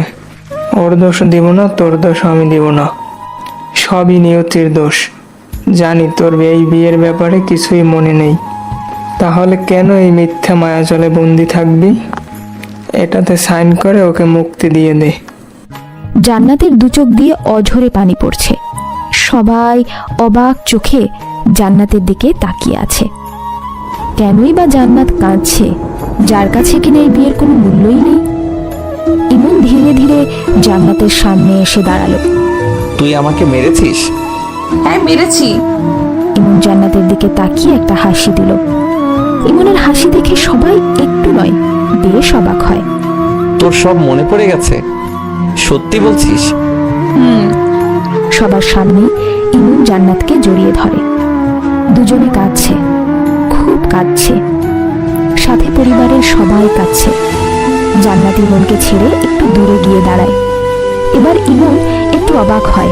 ওর দোষ দিব না, তোর দোষ আমি দিব না, সবই নিয়তির দোষ। জানি তোর এই বিয়ের ব্যাপারে কিছুই মনে নেই, তাহলে কেন এই মিথ্যা মায়াজলে বন্দি থাকবি? এটাতে সাইন করে ওকে মুক্তি দিয়ে দে। জান্নাতের দু চোখ দিয়ে অঝরে পানি পড়ছে। সবাই অবাক চোখে জান্নাতের দিকে তাকিয়ে আছে। কেনই বা জান্নাত কাঁদছে, যার কাছে কিনা এই বিয়ের কোনো মূল্যই নেই? ইমন ধীরে ধীরে জান্নাতের সামনে এসে দাঁড়ালো। তুই আমাকে মেরেছিস? হ্যাঁ মেরেছি। ইমন জান্নাতের দিকে তাকিয়ে একটা হাসি দিল। ইমনের হাসি দেখে সবাই একটু নয় বেশ অবাক হয়। তোর সব মনে পড়ে গেছে? সত্যি বলছিস? সবার সামনে ইমন জান্নাতকে জড়িয়ে ধরে। দুজনে কাঁদছে, খুব কাঁদছে, সাথে পরিবারের সবাই কাঁদছে। জান্নাত ইমনকে ছেড়ে একটু দূরে গিয়ে দাঁড়ায়। এবার ইমন একটু অবাক হয়।